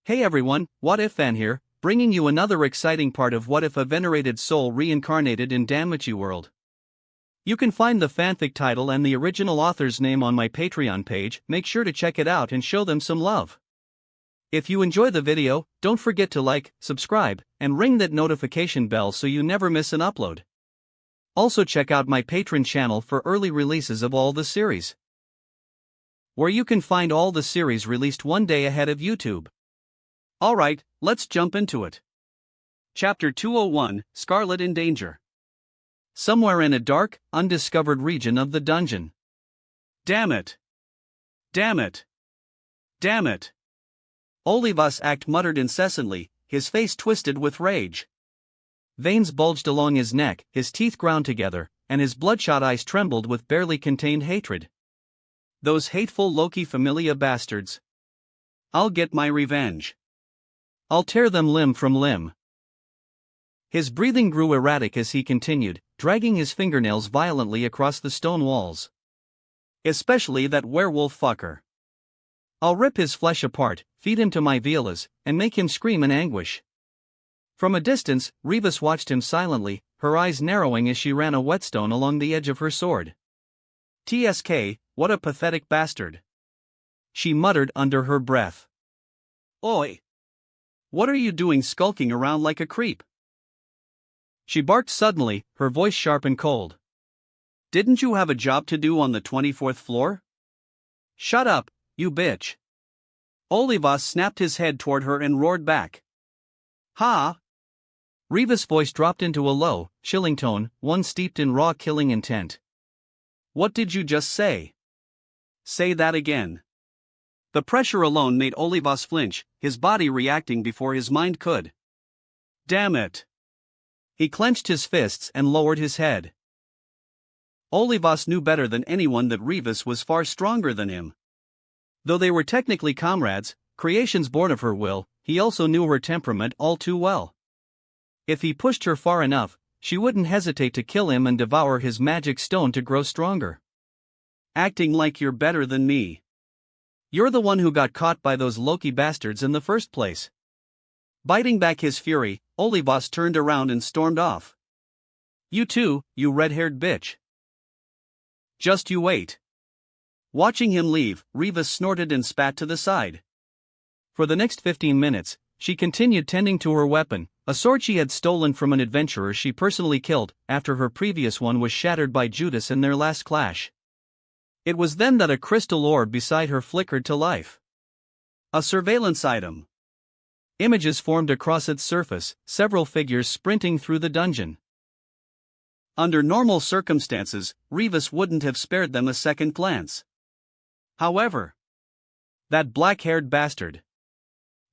Hey everyone, What If Fan here, bringing you another exciting part of What If a Venerated Soul Reincarnated in Danmachi world. You can find the fanfic title and the original author's name on my Patreon page. Make sure to check it out and show them some love. If you enjoy the video, don't forget to like, subscribe, and ring that notification bell so you never miss an upload. Also check out my Patreon channel for early releases of all the series, where you can find all the series released one day ahead of YouTube. Alright, let's jump into it. Chapter 201, Scarlet in Danger. Somewhere in a dark, undiscovered region of the dungeon. Damn it! Damn it! Damn it! Olivas Act muttered incessantly, his face twisted with rage. Veins bulged along his neck, his teeth ground together, and his bloodshot eyes trembled with barely contained hatred. Those hateful Loki Familia bastards. I'll get my revenge. I'll tear them limb from limb. His breathing grew erratic as he continued, dragging his fingernails violently across the stone walls. Especially that werewolf fucker. I'll rip his flesh apart, feed him to my vielas, and make him scream in anguish. From a distance, Rivas watched him silently, her eyes narrowing as she ran a whetstone along the edge of her sword. TSK, what a pathetic bastard. She muttered under her breath. Oi! What are you doing skulking around like a creep? She barked suddenly, her voice sharp and cold. Didn't you have a job to do on the 24th floor? Shut up, you bitch. Olivas snapped his head toward her and roared back. Ha! Rivas' voice dropped into a low, chilling tone, one steeped in raw killing intent. What did you just say? Say that again. The pressure alone made Olivas flinch, his body reacting before his mind could. Damn it! He clenched his fists and lowered his head. Olivas knew better than anyone that Rivas was far stronger than him. Though they were technically comrades, creations born of her will, he also knew her temperament all too well. If he pushed her far enough, she wouldn't hesitate to kill him and devour his magic stone to grow stronger. Acting like you're better than me. You're the one who got caught by those Loki bastards in the first place. Biting back his fury, Olivas turned around and stormed off. You too, you red-haired bitch. Just you wait. Watching him leave, Rivas snorted and spat to the side. For the next 15 minutes, she continued tending to her weapon, a sword she had stolen from an adventurer she personally killed, after her previous one was shattered by Judas in their last clash. It was then that a crystal orb beside her flickered to life. A surveillance item. Images formed across its surface, several figures sprinting through the dungeon. Under normal circumstances, Rivas wouldn't have spared them a second glance. However, that black-haired bastard.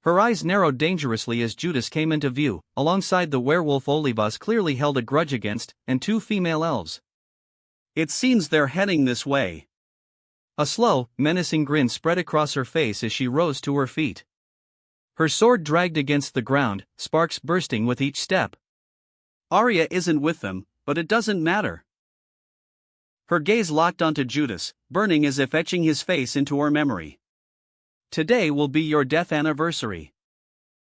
Her eyes narrowed dangerously as Judas came into view, alongside the werewolf Olivas clearly held a grudge against, and two female elves. It seems they're heading this way. A slow, menacing grin spread across her face as she rose to her feet. Her sword dragged against the ground, sparks bursting with each step. Arya isn't with them, but it doesn't matter. Her gaze locked onto Judas, burning as if etching his face into her memory. Today will be your death anniversary.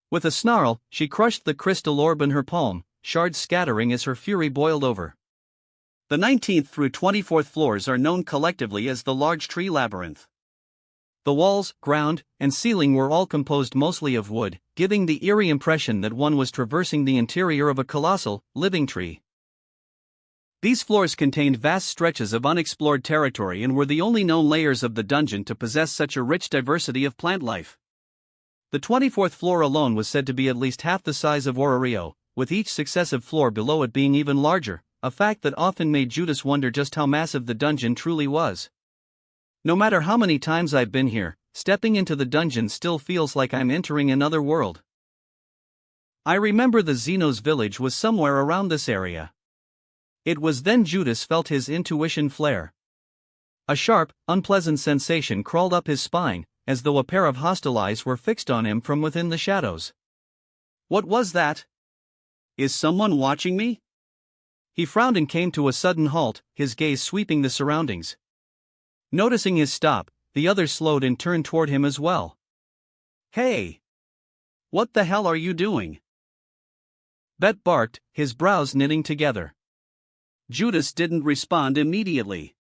With a snarl, she crushed the crystal orb in her palm, shards scattering as her fury boiled over. The 19th through 24th floors are known collectively as the Large Tree Labyrinth. The walls, ground, and ceiling were all composed mostly of wood, giving the eerie impression that one was traversing the interior of a colossal, living tree. These floors contained vast stretches of unexplored territory and were the only known layers of the dungeon to possess such a rich diversity of plant life. The 24th floor alone was said to be at least half the size of Orario, with each successive floor below it being even larger, a fact that often made Judas wonder just how massive the dungeon truly was. No matter how many times I've been here, stepping into the dungeon still feels like I'm entering another world. I remember the Xenos village was somewhere around this area. It was then Judas felt his intuition flare. A sharp, unpleasant sensation crawled up his spine, as though a pair of hostile eyes were fixed on him from within the shadows. What was that? Is someone watching me? He frowned and came to a sudden halt, his gaze sweeping the surroundings. Noticing his stop, the others slowed and turned toward him as well. Hey! What the hell are you doing? Bet barked, his brows knitting together. Judas didn't respond immediately.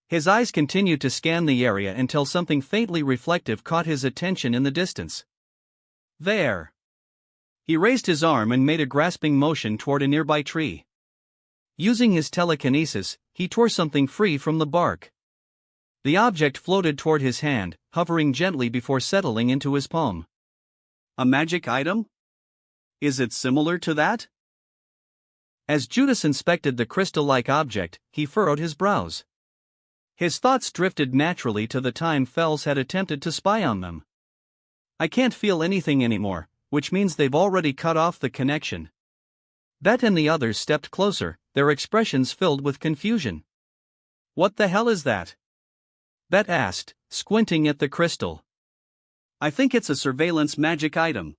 His eyes continued to scan the area until something faintly reflective caught his attention in the distance. There. He raised his arm and made a grasping motion toward a nearby tree. Using his telekinesis, he tore something free from the bark. The object floated toward his hand, hovering gently before settling into his palm. A magic item? Is it similar to that? As Judas inspected the crystal-like object, he furrowed his brows. His thoughts drifted naturally to the time Fells had attempted to spy on them. I can't feel anything anymore, which means they've already cut off the connection. Bet and the others stepped closer, their expressions filled with confusion. What the hell is that? Bet asked, squinting at the crystal. I think it's a surveillance magic item.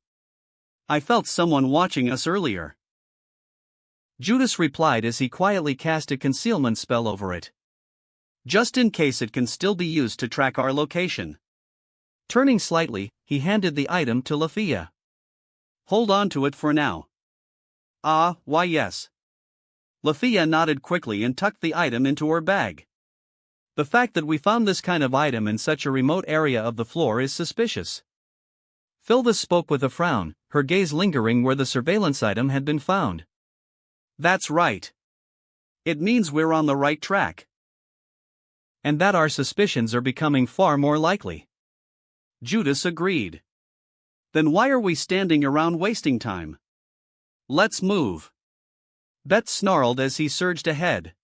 I felt someone watching us earlier. Judas replied as he quietly cast a concealment spell over it. Just in case it can still be used to track our location. Turning slightly, he handed the item to Lafia. Hold on to it for now. Ah, why yes. Lafia nodded quickly and tucked the item into her bag. The fact that we found this kind of item in such a remote area of the floor is suspicious. Phyllis spoke with a frown, her gaze lingering where the surveillance item had been found. That's right. It means we're on the right track. And that our suspicions are becoming far more likely. Judas agreed. Then why are we standing around wasting time? Let's move. Bet snarled as he surged ahead.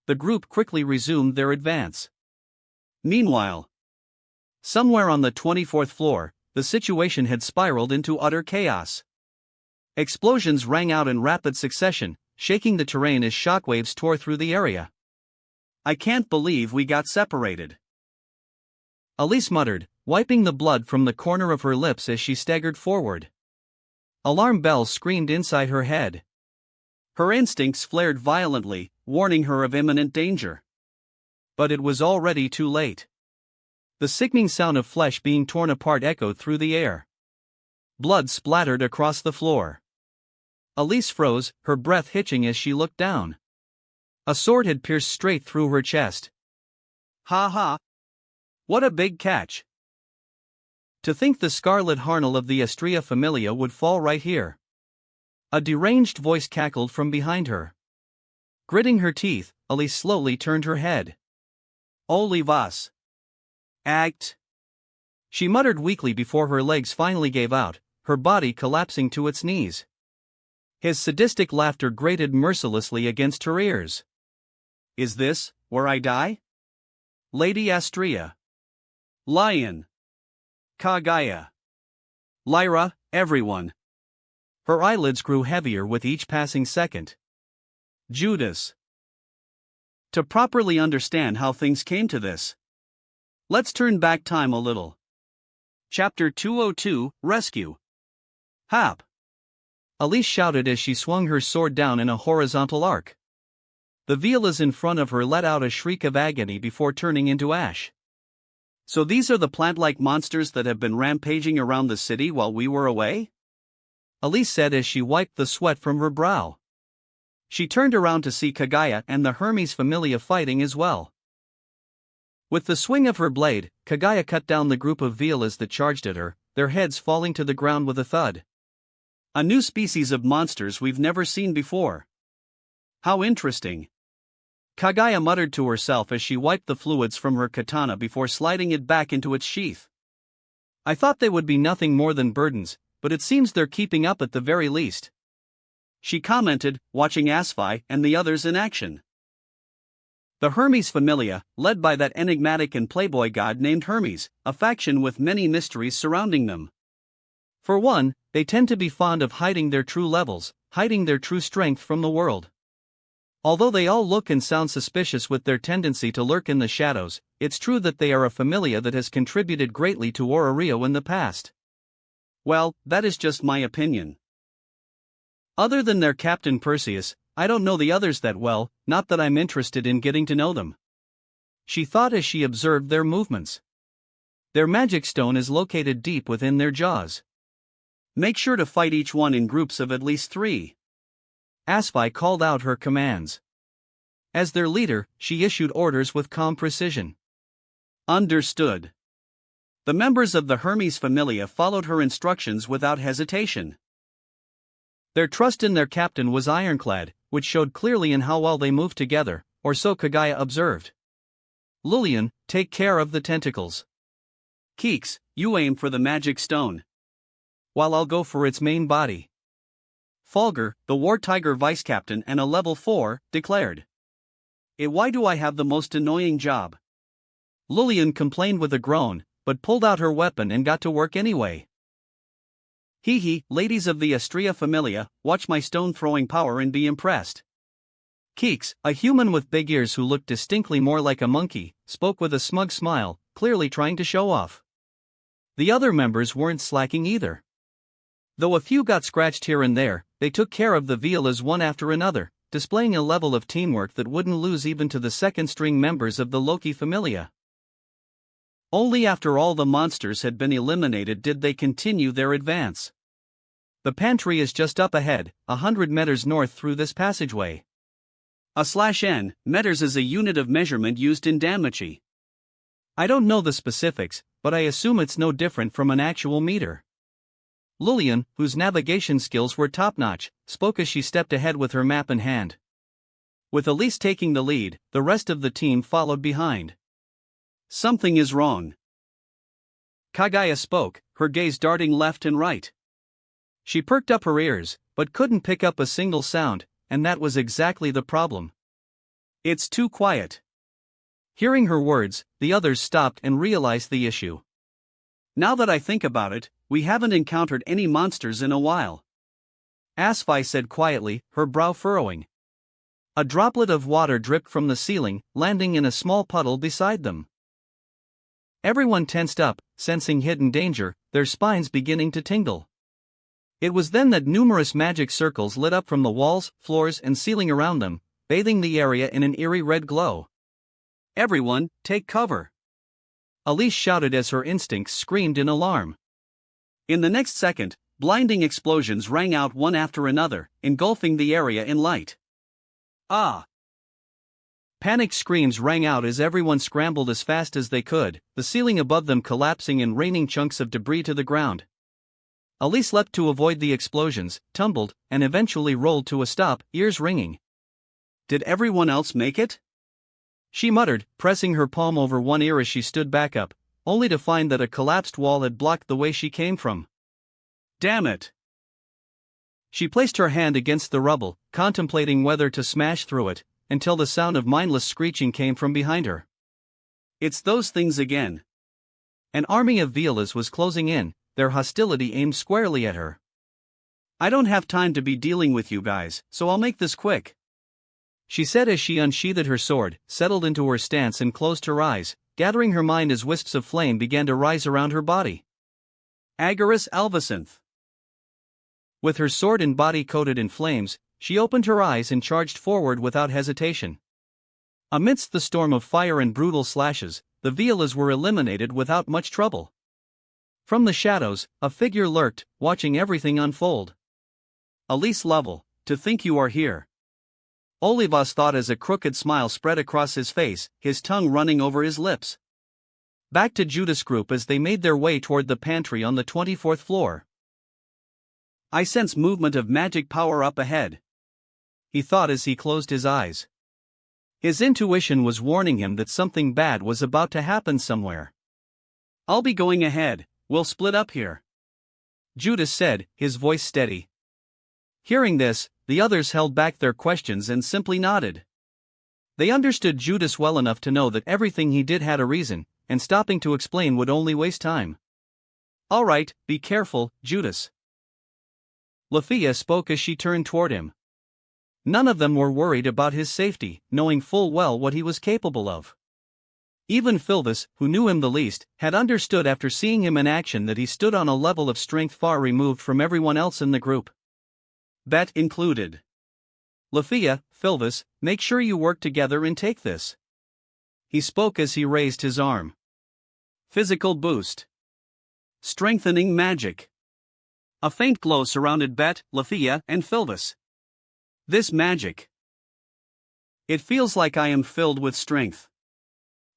The group quickly resumed their advance. Meanwhile, somewhere on the 24th floor, the situation had spiraled into utter chaos. Explosions rang out in rapid succession, shaking the terrain as shockwaves tore through the area. I can't believe we got separated. Elise muttered, wiping the blood from the corner of her lips as she staggered forward. Alarm bells screamed inside her head. Her instincts flared violently, warning her of imminent danger. But it was already too late. The sickening sound of flesh being torn apart echoed through the air. Blood splattered across the floor. Elise froze, her breath hitching as she looked down. A sword had pierced straight through her chest. Ha ha! What a big catch! To think the scarlet harnel of the Astrea Familia would fall right here. A deranged voice cackled from behind her. Gritting her teeth, Elise slowly turned her head. Oli vas. Act. She muttered weakly before her legs finally gave out, her body collapsing to its knees. His sadistic laughter grated mercilessly against her ears. Is this where I die? Lady Astrea. Lion. Kagaya. Lyra, everyone. Her eyelids grew heavier with each passing second. Judas. To properly understand how things came to this, let's turn back time a little. Chapter 202, Rescue. Hap! Elise shouted as she swung her sword down in a horizontal arc. The Violas in front of her let out a shriek of agony before turning into ash. So these are the plant-like monsters that have been rampaging around the city while we were away? Elise said as she wiped the sweat from her brow. She turned around to see Kagaya and the Hermes Familia fighting as well. With the swing of her blade, Kagaya cut down the group of Violas that charged at her, their heads falling to the ground with a thud. A new species of monsters we've never seen before. How interesting. Kagaya muttered to herself as she wiped the fluids from her katana before sliding it back into its sheath. I thought they would be nothing more than burdens, but it seems they're keeping up at the very least. She commented, watching Asfi and the others in action. The Hermes Familia, led by that enigmatic and playboy god named Hermes, a faction with many mysteries surrounding them. For one, they tend to be fond of hiding their true levels, hiding their true strength from the world. Although they all look and sound suspicious with their tendency to lurk in the shadows, it's true that they are a familia that has contributed greatly to Orario in the past. Well, that is just my opinion. Other than their captain Perseus, I don't know the others that well, not that I'm interested in getting to know them. She thought as she observed their movements. Their magic stone is located deep within their jaws. Make sure to fight each one in groups of at least 3. Asvi called out her commands. As their leader, she issued orders with calm precision. Understood. The members of the Hermes Familia followed her instructions without hesitation. Their trust in their captain was ironclad, which showed clearly in how well they moved together, or so Kagaya observed. Lillian, take care of the tentacles. Keeks, you aim for the magic stone, while I'll go for its main body. Fulgur, the War Tiger vice captain and a level 4, declared. Why do I have the most annoying job? Lillian complained with a groan, but pulled out her weapon and got to work anyway. Hee, ladies of the Astrea Familia, watch my stone-throwing power and be impressed. Keeks, a human with big ears who looked distinctly more like a monkey, spoke with a smug smile, clearly trying to show off. The other members weren't slacking either. Though a few got scratched here and there, they took care of the Violas one after another, displaying a level of teamwork that wouldn't lose even to the second-string members of the Loki Familia. Only after all the monsters had been eliminated did they continue their advance. The pantry is just up ahead, 100 meters north through this passageway. /N meters is a unit of measurement used in Danmachi. I don't know the specifics, but I assume it's no different from an actual meter. Lillian, whose navigation skills were top-notch, spoke as she stepped ahead with her map in hand. With Elise taking the lead, the rest of the team followed behind. Something is wrong. Kagaya spoke, her gaze darting left and right. She perked up her ears, but couldn't pick up a single sound, and that was exactly the problem. It's too quiet. Hearing her words, the others stopped and realized the issue. Now that I think about it, we haven't encountered any monsters in a while. Asvi said quietly, her brow furrowing. A droplet of water dripped from the ceiling, landing in a small puddle beside them. Everyone tensed up, sensing hidden danger, their spines beginning to tingle. It was then that numerous magic circles lit up from the walls, floors, and ceiling around them, bathing the area in an eerie red glow. Everyone, take cover! Elise shouted as her instincts screamed in alarm. In the next second, blinding explosions rang out one after another, engulfing the area in light. Ah! Panicked screams rang out as everyone scrambled as fast as they could, the ceiling above them collapsing and raining chunks of debris to the ground. Elise leapt to avoid the explosions, tumbled, and eventually rolled to a stop, ears ringing. Did everyone else make it? She muttered, pressing her palm over one ear as she stood back up, only to find that a collapsed wall had blocked the way she came from. Damn it! She placed her hand against the rubble, contemplating whether to smash through it, until the sound of mindless screeching came from behind her. It's those things again. An army of Violas was closing in, their hostility aimed squarely at her. I don't have time to be dealing with you guys, so I'll make this quick, she said as she unsheathed her sword, settled into her stance and closed her eyes, gathering her mind as wisps of flame began to rise around her body. Agaris Alvacinth. With her sword and body coated in flames, she opened her eyes and charged forward without hesitation. Amidst the storm of fire and brutal slashes, the Violas were eliminated without much trouble. From the shadows, a figure lurked, watching everything unfold. Elise Lovell, to think you are here. Olivas thought as a crooked smile spread across his face, his tongue running over his lips. Back to Judas Group as they made their way toward the pantry on the 24th floor. I sense movement of magic power up ahead, he thought as he closed his eyes. His intuition was warning him that something bad was about to happen somewhere. I'll be going ahead, we'll split up here, Judas said, his voice steady. Hearing this, the others held back their questions and simply nodded. They understood Judas well enough to know that everything he did had a reason, and stopping to explain would only waste time. All right, be careful, Judas. Lafia spoke as she turned toward him. None of them were worried about his safety, knowing full well what he was capable of. Even Philvis, who knew him the least, had understood after seeing him in action that he stood on a level of strength far removed from everyone else in the group. Bet included. Lafia, Philvis, make sure you work together and take this. He spoke as he raised his arm. Physical boost. Strengthening magic. A faint glow surrounded Bet, Lafia, and Philvis. This magic. It feels like I am filled with strength.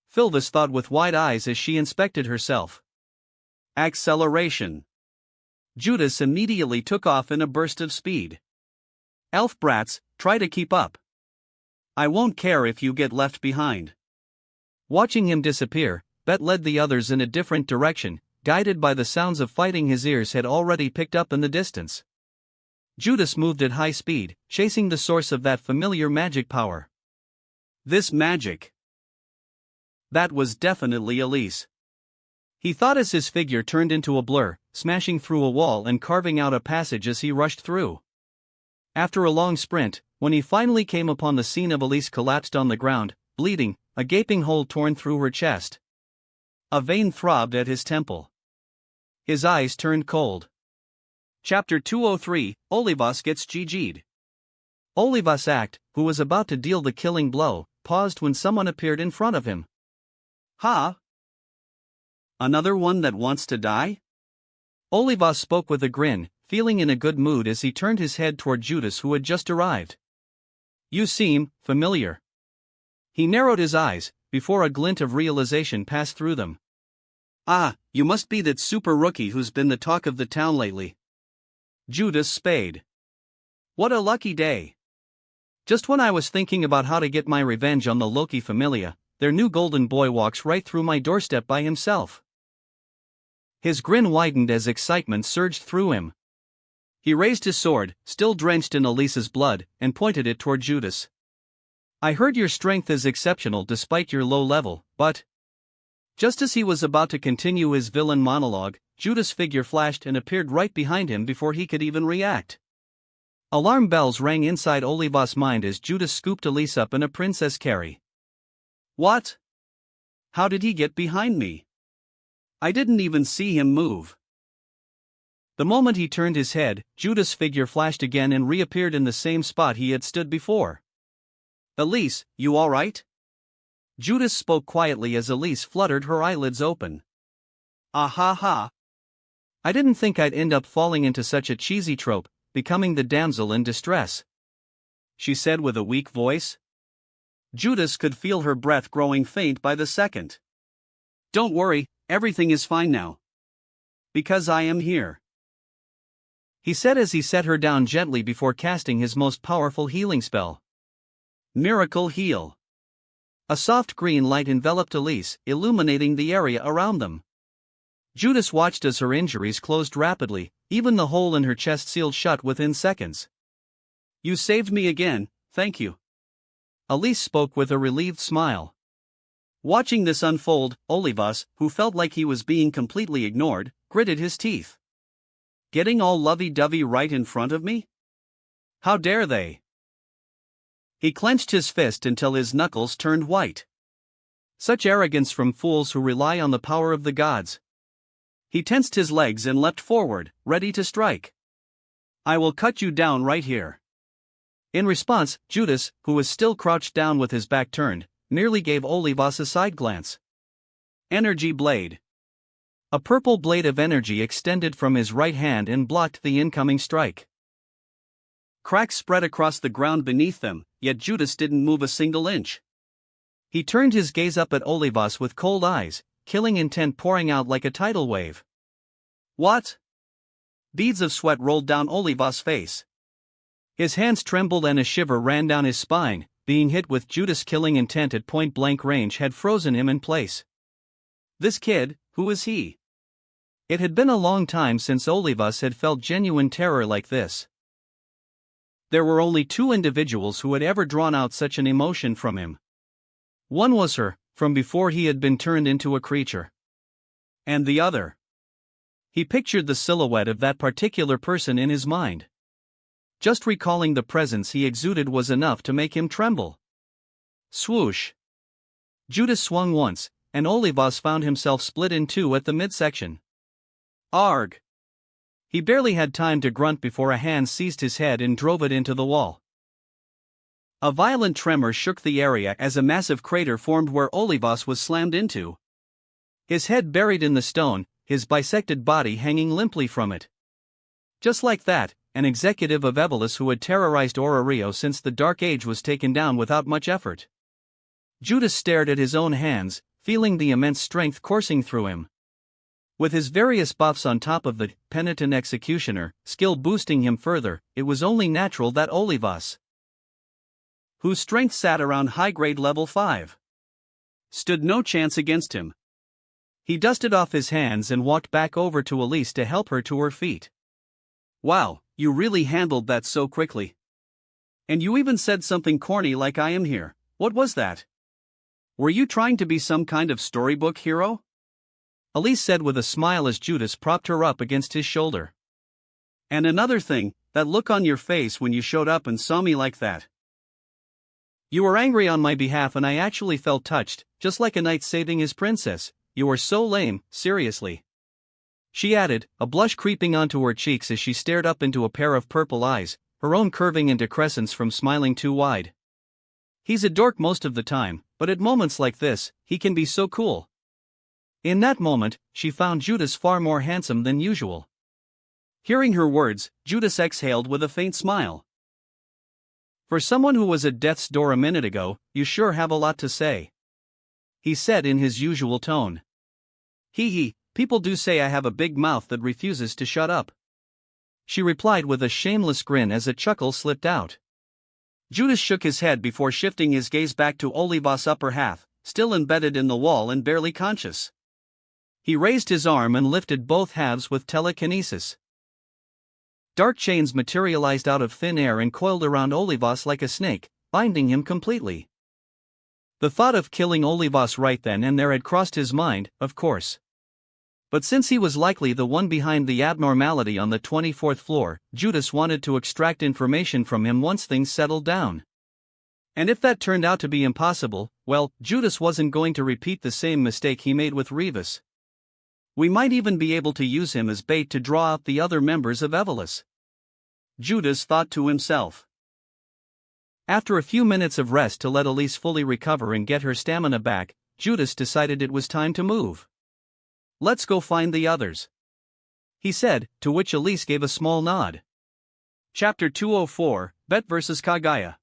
Philvis thought with wide eyes as she inspected herself. Acceleration. Judas immediately took off in a burst of speed. Elf brats, try to keep up. I won't care if you get left behind. Watching him disappear, Bet led the others in a different direction, guided by the sounds of fighting his ears had already picked up in the distance. Judas moved at high speed, chasing the source of that familiar magic power. This magic. That was definitely Elise. He thought as his figure turned into a blur, smashing through a wall and carving out a passage as he rushed through. After a long sprint, when he finally came upon the scene of Elise collapsed on the ground, bleeding, a gaping hole torn through her chest. A vein throbbed at his temple. His eyes turned cold. Chapter 203, Olivas gets GG'd. Olivas Act, who was about to deal the killing blow, paused when someone appeared in front of him. Ha! Another one that wants to die? Olivas spoke with a grin, feeling in a good mood as he turned his head toward Judas who had just arrived. You seem familiar. He narrowed his eyes, before a glint of realization passed through them. Ah, you must be that super rookie who's been the talk of the town lately. Judas Spade. What a lucky day. Just when I was thinking about how to get my revenge on the Loki Familia, their new golden boy walks right through my doorstep by himself. His grin widened as excitement surged through him. He raised his sword, still drenched in Elise's blood, and pointed it toward Judas. I heard your strength is exceptional despite your low level, but... Just as he was about to continue his villain monologue, Judas' figure flashed and appeared right behind him before he could even react. Alarm bells rang inside Olivas' mind as Judas scooped Elise up in a princess carry. What? How did he get behind me? I didn't even see him move. The moment he turned his head, Judas' figure flashed again and reappeared in the same spot he had stood before. Elise, you all right? Judas spoke quietly as Elise fluttered her eyelids open. Ah ha ha. I didn't think I'd end up falling into such a cheesy trope, becoming the damsel in distress, she said with a weak voice. Judas could feel her breath growing faint by the second. Don't worry, everything is fine now. Because I am here, he said as he set her down gently before casting his most powerful healing spell. Miracle Heal. A soft green light enveloped Elise, illuminating the area around them. Judas watched as her injuries closed rapidly, even the hole in her chest sealed shut within seconds. You saved me again, thank you. Elise spoke with a relieved smile. Watching this unfold, Olivas, who felt like he was being completely ignored, gritted his teeth. Getting all lovey-dovey right in front of me? How dare they? He clenched his fist until his knuckles turned white. Such arrogance from fools who rely on the power of the gods. He tensed his legs and leapt forward, ready to strike. I will cut you down right here. In response, Judas, who was still crouched down with his back turned, nearly gave Olivas a side glance. Energy Blade. A purple blade of energy extended from his right hand and blocked the incoming strike. Cracks spread across the ground beneath them, yet Judas didn't move a single inch. He turned his gaze up at Olivas with cold eyes, killing intent pouring out like a tidal wave. What? Beads of sweat rolled down Olivas' face. His hands trembled and a shiver ran down his spine. Being hit with Judas' killing intent at point-blank range had frozen him in place. This kid, who is he? It had been a long time since Olivas had felt genuine terror like this. There were only two individuals who had ever drawn out such an emotion from him. One was her, from before he had been turned into a creature. And the other. He pictured the silhouette of that particular person in his mind. Just recalling the presence he exuded was enough to make him tremble. Swoosh. Judas swung once, and Olivas found himself split in two at the midsection. Arg! He barely had time to grunt before a hand seized his head and drove it into the wall. A violent tremor shook the area as a massive crater formed where Olivas was slammed into. His head buried in the stone, his bisected body hanging limply from it. Just like that, an executive of Evolus who had terrorized Orario since the Dark Age was taken down without much effort. Judas stared at his own hands, feeling the immense strength coursing through him. With his various buffs on top of the penitent executioner skill boosting him further, it was only natural that Olivas, whose strength sat around high-grade level 5, stood no chance against him. He dusted off his hands and walked back over to Elise to help her to her feet. "Wow, you really handled that so quickly. And you even said something corny like I am here. What was that? Were you trying to be some kind of storybook hero?" Elise said with a smile as Judas propped her up against his shoulder. "And another thing, that look on your face when you showed up and saw me like that. You were angry on my behalf and I actually felt touched, just like a knight saving his princess. You were so lame, seriously," she added, a blush creeping onto her cheeks as she stared up into a pair of purple eyes, her own curving into crescents from smiling too wide. "He's a dork most of the time, but at moments like this, he can be so cool." In that moment, she found Judas far more handsome than usual. Hearing her words, Judas exhaled with a faint smile. "For someone who was at death's door a minute ago, you sure have a lot to say," he said in his usual tone. Hee, people do say I have a big mouth that refuses to shut up," she replied with a shameless grin as a chuckle slipped out. Judas shook his head before shifting his gaze back to Olivas' upper half, still embedded in the wall and barely conscious. He raised his arm and lifted both halves with telekinesis. Dark chains materialized out of thin air and coiled around Olivas like a snake, binding him completely. The thought of killing Olivas right then and there had crossed his mind, of course. But since he was likely the one behind the abnormality on the 24th floor, Judas wanted to extract information from him once things settled down. And if that turned out to be impossible, well, Judas wasn't going to repeat the same mistake he made with Rivas. We might even be able to use him as bait to draw out the other members of Evolus, Judas thought to himself. After a few minutes of rest to let Elise fully recover and get her stamina back, Judas decided it was time to move. "Let's go find the others," he said, to which Elise gave a small nod. Chapter 204, Bet vs. Kaguya.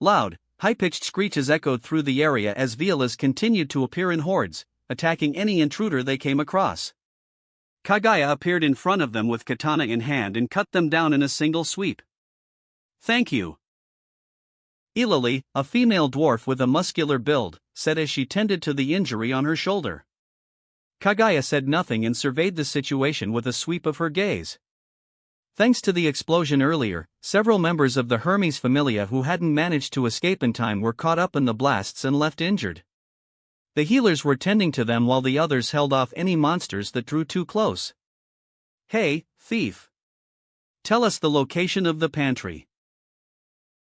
Loud, high-pitched screeches echoed through the area as Violas continued to appear in hordes, attacking any intruder they came across. Kaguya appeared in front of them with katana in hand and cut them down in a single sweep. "Thank you," Ilali, a female dwarf with a muscular build, said as she tended to the injury on her shoulder. Kaguya said nothing and surveyed the situation with a sweep of her gaze. Thanks to the explosion earlier, several members of the Hermes Familia who hadn't managed to escape in time were caught up in the blasts and left injured. The healers were tending to them while the others held off any monsters that drew too close. "Hey, thief. Tell us the location of the pantry,"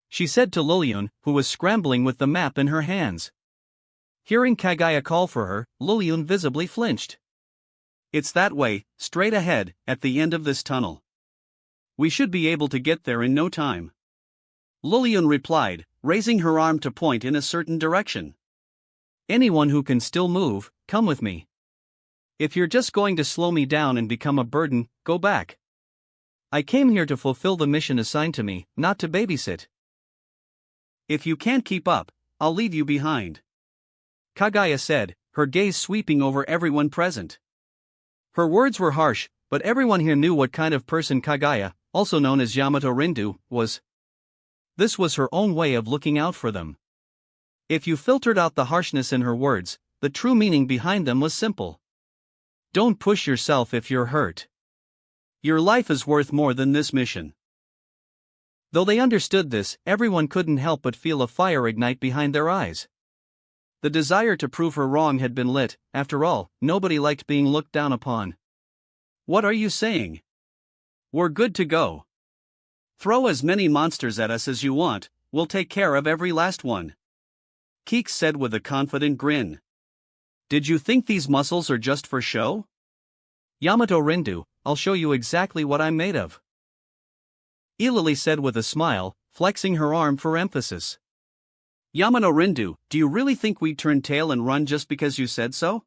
she said to Lilian, who was scrambling with the map in her hands. Hearing Kaguya call for her, Lilian visibly flinched. "It's that way, straight ahead, at the end of this tunnel. We should be able to get there in no time," Lilian replied, raising her arm to point in a certain direction. "Anyone who can still move, come with me. If you're just going to slow me down and become a burden, go back. I came here to fulfill the mission assigned to me, not to babysit. If you can't keep up, I'll leave you behind," Kaguya said, her gaze sweeping over everyone present. Her words were harsh, but everyone here knew what kind of person Kaguya, also known as Yamato Rindu, was. This was her own way of looking out for them. If you filtered out the harshness in her words, the true meaning behind them was simple. Don't push yourself if you're hurt. Your life is worth more than this mission. Though they understood this, everyone couldn't help but feel a fire ignite behind their eyes. The desire to prove her wrong had been lit. After all, nobody liked being looked down upon. "What are you saying? We're good to go. Throw as many monsters at us as you want, we'll take care of every last one," Keeks said with a confident grin. "Did you think these muscles are just for show? Yamato Rindu, I'll show you exactly what I'm made of," Ilali said with a smile, flexing her arm for emphasis. "Yamato Rindu, do you really think we'd turn tail and run just because you said so?"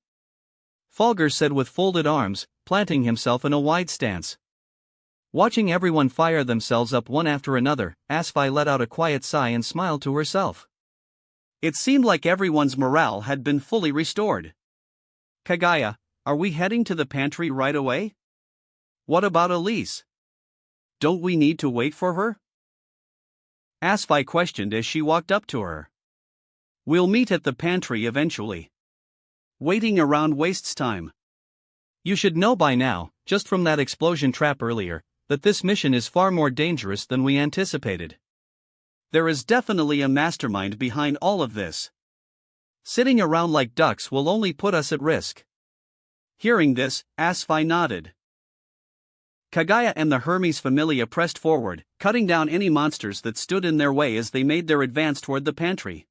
Fulgur said with folded arms, planting himself in a wide stance. Watching everyone fire themselves up one after another, Asfi let out a quiet sigh and smiled to herself. It seemed like everyone's morale had been fully restored. Kaguya, are we heading to the pantry right away? What about Elise? Don't we need to wait for her? Asfi questioned as she walked up to her. We'll meet at the pantry eventually. Waiting around wastes time. You should know by now, just from that explosion trap earlier, that this mission is far more dangerous than we anticipated. There is definitely a mastermind behind all of this. Sitting around like ducks will only put us at risk. Hearing this, Asfi nodded. Kaguya and the Hermes Familia pressed forward, cutting down any monsters that stood in their way as they made their advance toward the pantry.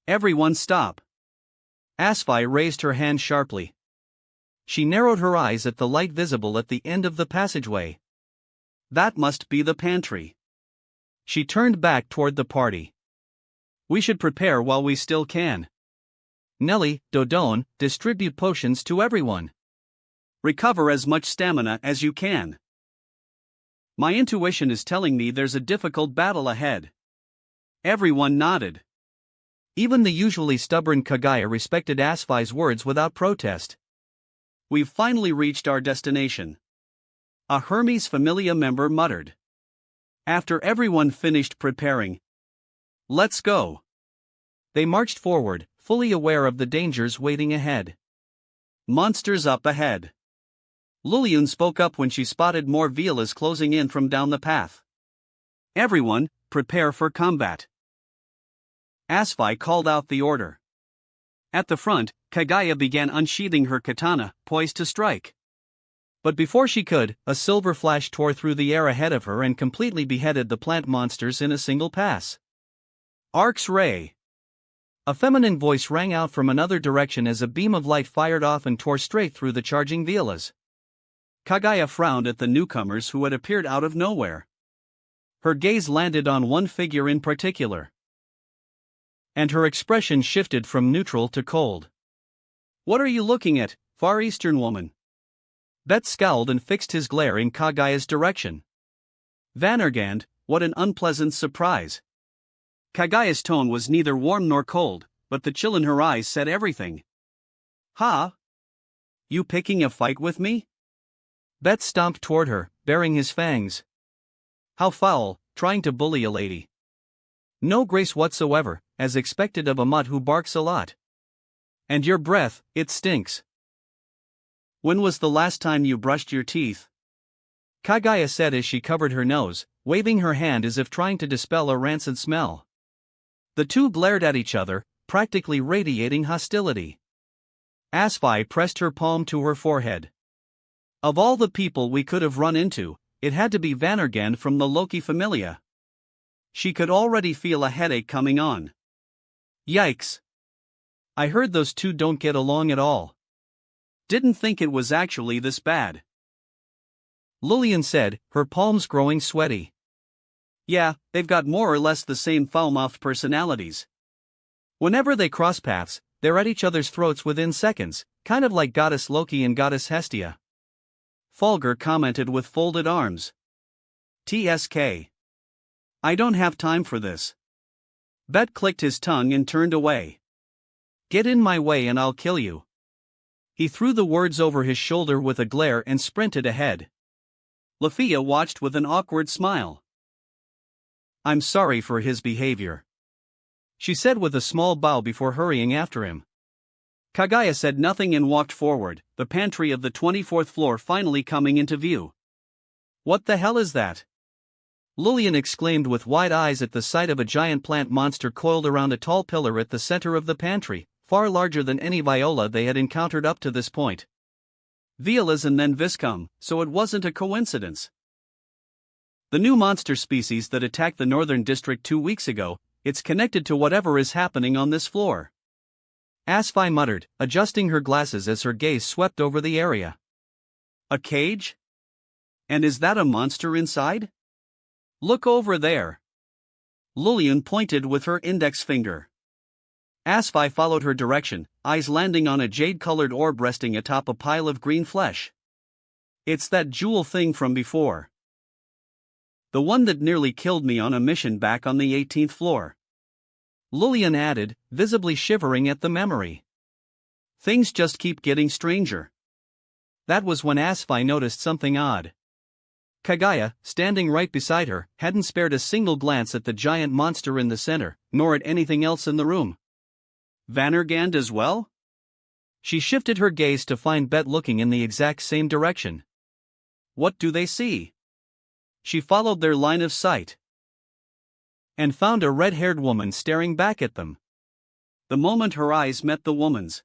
Everyone stop. Asfi raised her hand sharply. She narrowed her eyes at the light visible at the end of the passageway. That must be the pantry. She turned back toward the party. We should prepare while we still can. Nelly, Dodone, distribute potions to everyone. Recover as much stamina as you can. My intuition is telling me there's a difficult battle ahead. Everyone nodded. Even the usually stubborn Kaguya respected Asfi's words without protest. We've finally reached our destination. A Hermes Familia member muttered. After everyone finished preparing. Let's go. They marched forward, fully aware of the dangers waiting ahead. Monsters up ahead. Lilian spoke up when she spotted more Violas closing in from down the path. Everyone, prepare for combat. Asfi called out the order. At the front, Kaguya began unsheathing her katana, poised to strike. But before she could, a silver flash tore through the air ahead of her and completely beheaded the plant monsters in a single pass. Arc's Ray. A feminine voice rang out from another direction as a beam of light fired off and tore straight through the charging Violas. Kaguya frowned at the newcomers who had appeared out of nowhere. Her gaze landed on one figure in particular. And her expression shifted from neutral to cold. What are you looking at, Far Eastern woman? Bet scowled and fixed his glare in Kaguya's direction. Vannergand, what an unpleasant surprise. Kaguya's tone was neither warm nor cold, but the chill in her eyes said everything. Ha? You picking a fight with me? Bet stomped toward her, baring his fangs. How foul, trying to bully a lady. No grace whatsoever, as expected of a mutt who barks a lot. And your breath, it stinks. When was the last time you brushed your teeth? Kaguya said as she covered her nose, waving her hand as if trying to dispel a rancid smell. The two glared at each other, practically radiating hostility. Asfi pressed her palm to her forehead. Of all the people we could have run into, it had to be Vannergand from the Loki Familia. She could already feel a headache coming on. Yikes. I heard those two don't get along at all. Didn't think it was actually this bad. Lilian said, her palms growing sweaty. Yeah, they've got more or less the same foul-mouthed personalities. Whenever they cross paths, they're at each other's throats within seconds, kind of like Goddess Loki and Goddess Hestia. Fulgur commented with folded arms. TSK. I don't have time for this. Bet clicked his tongue and turned away. Get in my way and I'll kill you. He threw the words over his shoulder with a glare and sprinted ahead. Lafia watched with an awkward smile. I'm sorry for his behavior, she said with a small bow before hurrying after him. Kaguya said nothing and walked forward, the pantry of the 24th floor finally coming into view. What the hell is that? Lilian exclaimed with wide eyes at the sight of a giant plant monster coiled around a tall pillar at the center of the pantry, far larger than any Viola they had encountered up to this point. Violas and then Viscum, so it wasn't a coincidence. The new monster species that attacked the Northern District 2 weeks ago, it's connected to whatever is happening on this floor. Asfi muttered, adjusting her glasses as her gaze swept over the area. A cage? And is that a monster inside? Look over there. Lilian pointed with her index finger. Asfi followed her direction, eyes landing on a jade-colored orb resting atop a pile of green flesh. It's that jewel thing from before. The one that nearly killed me on a mission back on the 18th floor. Lillian added, visibly shivering at the memory. Things just keep getting stranger. That was when Asfi noticed something odd. Kagaya, standing right beside her, hadn't spared a single glance at the giant monster in the center, nor at anything else in the room. Vannergand as well? She shifted her gaze to find Bet looking in the exact same direction. What do they see? She followed their line of sight and found a red-haired woman staring back at them. The moment her eyes met the woman's,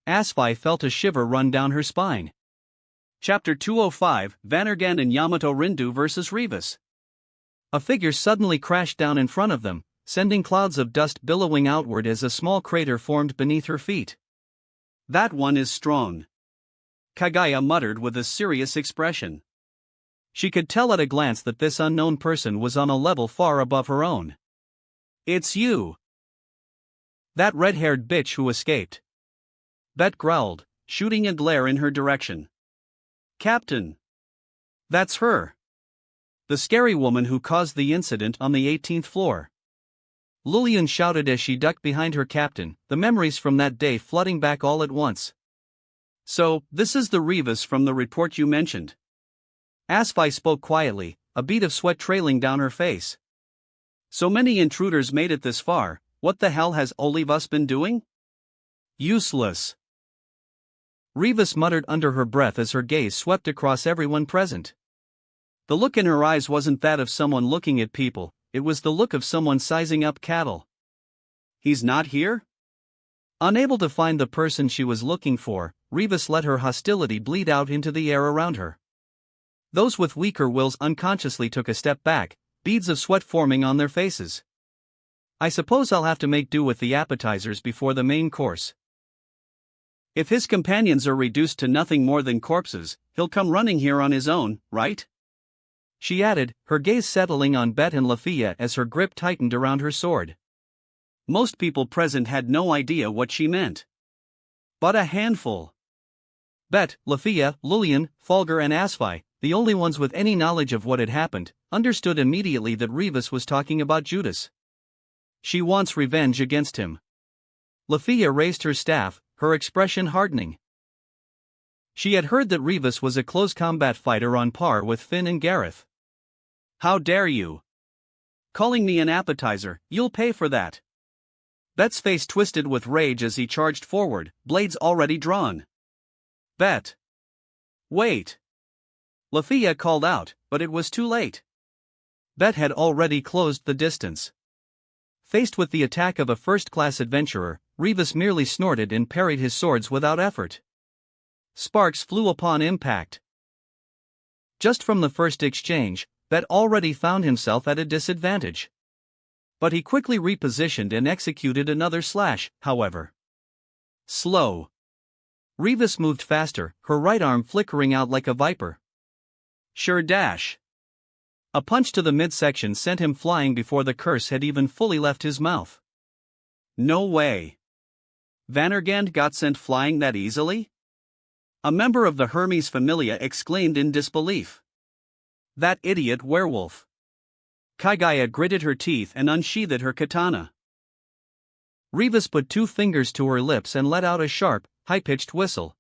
Asfi felt a shiver run down her spine. Chapter 205, Vannergand and Yamato Rindu vs. Rivas. A figure suddenly crashed down in front of them, sending clouds of dust billowing outward as a small crater formed beneath her feet. That one is strong, Kagaya muttered with a serious expression. She could tell at a glance that this unknown person was on a level far above her own. It's you. That red-haired bitch who escaped. Bet growled, shooting a glare in her direction. Captain. That's her. The scary woman who caused the incident on the 18th floor. Lillian shouted as she ducked behind her captain, the memories from that day flooding back all at once. So, this is the Rivas from the report you mentioned. Asfi spoke quietly, a bead of sweat trailing down her face. So many intruders made it this far, what the hell has Olivas been doing? Useless. Rivas muttered under her breath as her gaze swept across everyone present. The look in her eyes wasn't that of someone looking at people, it was the look of someone sizing up cattle. He's not here? Unable to find the person she was looking for, Rivas let her hostility bleed out into the air around her. Those with weaker wills unconsciously took a step back, beads of sweat forming on their faces. I suppose I'll have to make do with the appetizers before the main course. If his companions are reduced to nothing more than corpses, he'll come running here on his own, right? She added, her gaze settling on Bet and Lafia as her grip tightened around her sword. Most people present had no idea what she meant. But a handful. Bet, Lafia, Lillian, Fulgur and Asfi, the only ones with any knowledge of what had happened, understood immediately that Rivas was talking about Judas. She wants revenge against him. Lafia raised her staff, her expression hardening. She had heard that Rivas was a close combat fighter on par with Finn and Gareth. How dare you? Calling me an appetizer, you'll pay for that. Bet's face twisted with rage as he charged forward, blades already drawn. Bet. Wait. Lafia called out, but it was too late. Bet had already closed the distance. Faced with the attack of a first-class adventurer, Rivas merely snorted and parried his swords without effort. Sparks flew upon impact. Just from the first exchange, Bet already found himself at a disadvantage. But he quickly repositioned and executed another slash, however. Slow. Rivas moved faster, her right arm flickering out like a viper. Sure dash. A punch to the midsection sent him flying before the curse had even fully left his mouth. No way. Vannergand got sent flying that easily? A member of the Hermes Familia exclaimed in disbelief. That idiot werewolf. Kagaya gritted her teeth and unsheathed her katana. Rivas put 2 fingers to her lips and let out a sharp, high-pitched whistle.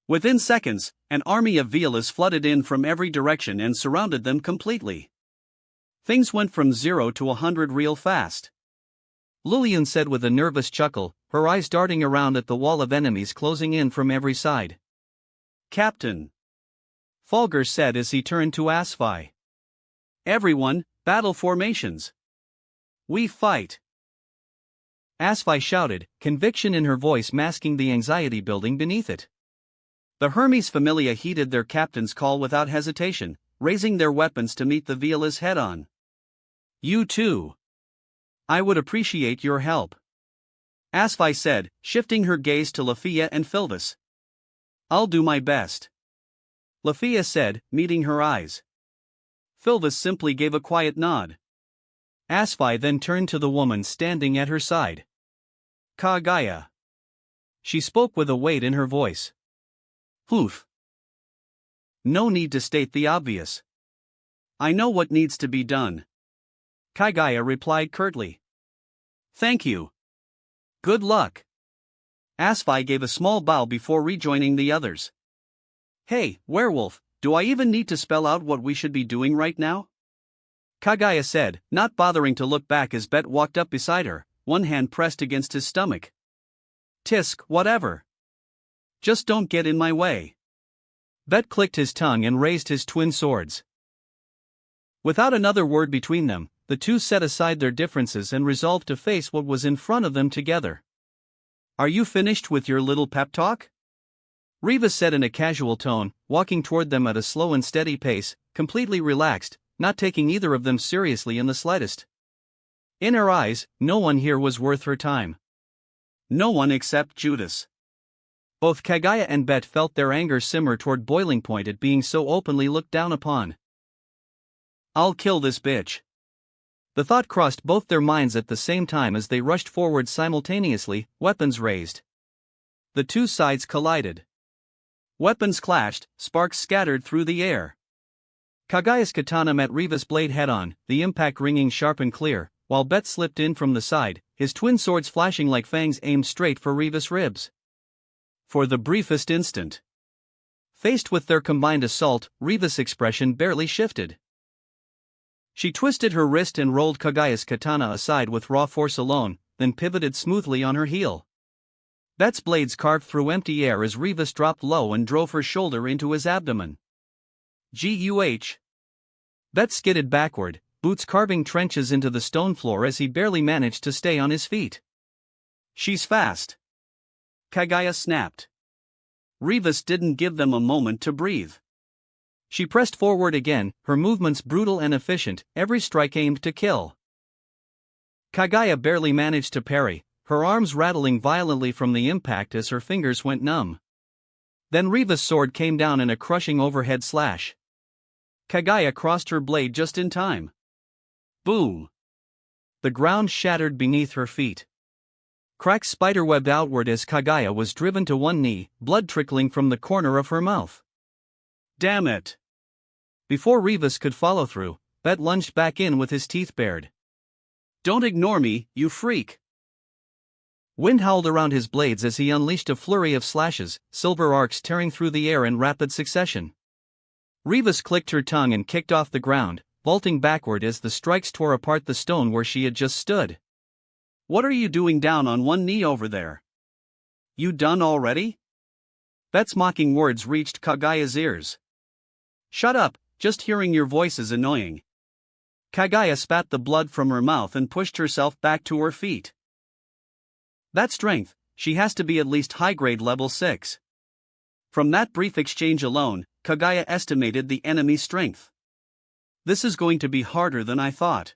Within seconds, an army of Velas flooded in from every direction and surrounded them completely. Things went from 0 to 100 real fast. Lillian said with a nervous chuckle, her eyes darting around at the wall of enemies closing in from every side. Captain. Fulgur said as he turned to Asfi. Everyone, battle formations. We fight. Asfi shouted, conviction in her voice masking the anxiety building beneath it. The Hermes Familia heeded their captain's call without hesitation, raising their weapons to meet the Velas head-on. You too. I would appreciate your help. Asfi said, shifting her gaze to Lafia and Filvis. I'll do my best. Lafia said, meeting her eyes. Filvis simply gave a quiet nod. Asfi then turned to the woman standing at her side. Kagaya. She spoke with a weight in her voice. Poof. No need to state the obvious. I know what needs to be done. Kaguya replied curtly. Thank you. Good luck. Asfi gave a small bow before rejoining the others. Hey, werewolf, do I even need to spell out what we should be doing right now? Kaguya said, not bothering to look back as Bet walked up beside her, one hand pressed against his stomach. Tisk, whatever. Just don't get in my way. Bet clicked his tongue and raised his twin swords. Without another word between them, the two set aside their differences and resolved to face what was in front of them together. Are you finished with your little pep talk? Reva said in a casual tone, walking toward them at a slow and steady pace, completely relaxed, not taking either of them seriously in the slightest. In her eyes, no one here was worth her time. No one except Judas. Both Kaguya and Bet felt their anger simmer toward boiling point at being so openly looked down upon. I'll kill this bitch. The thought crossed both their minds at the same time as they rushed forward simultaneously, weapons raised. The two sides collided. Weapons clashed, sparks scattered through the air. Kaguya's katana met Reva's blade head-on, the impact ringing sharp and clear, while Bet slipped in from the side, his twin swords flashing like fangs aimed straight for Reva's ribs. For the briefest instant. Faced with their combined assault, Reva's expression barely shifted. She twisted her wrist and rolled Kaguya's katana aside with raw force alone, then pivoted smoothly on her heel. Bet's blades carved through empty air as Revis dropped low and drove her shoulder into his abdomen. Guh. Bet skidded backward, boots carving trenches into the stone floor as he barely managed to stay on his feet. She's fast. Kaguya snapped. Revis didn't give them a moment to breathe. She pressed forward again, her movements brutal and efficient, every strike aimed to kill. Kaguya barely managed to parry, her arms rattling violently from the impact as her fingers went numb. Then Reva's sword came down in a crushing overhead slash. Kaguya crossed her blade just in time. Boom! The ground shattered beneath her feet. Cracks spiderwebbed outward as Kaguya was driven to one knee, blood trickling from the corner of her mouth. Damn it! Before Revis could follow through, Bet lunged back in with his teeth bared. Don't ignore me, you freak! Wind howled around his blades as he unleashed a flurry of slashes, silver arcs tearing through the air in rapid succession. Revis clicked her tongue and kicked off the ground, vaulting backward as the strikes tore apart the stone where she had just stood. What are you doing down on one knee over there? You done already? Bet's mocking words reached Kaguya's ears. Shut up, just hearing your voice is annoying. Kaguya spat the blood from her mouth and pushed herself back to her feet. That strength, she has to be at least high-grade level 6. From that brief exchange alone, Kaguya estimated the enemy's strength. This is going to be harder than I thought.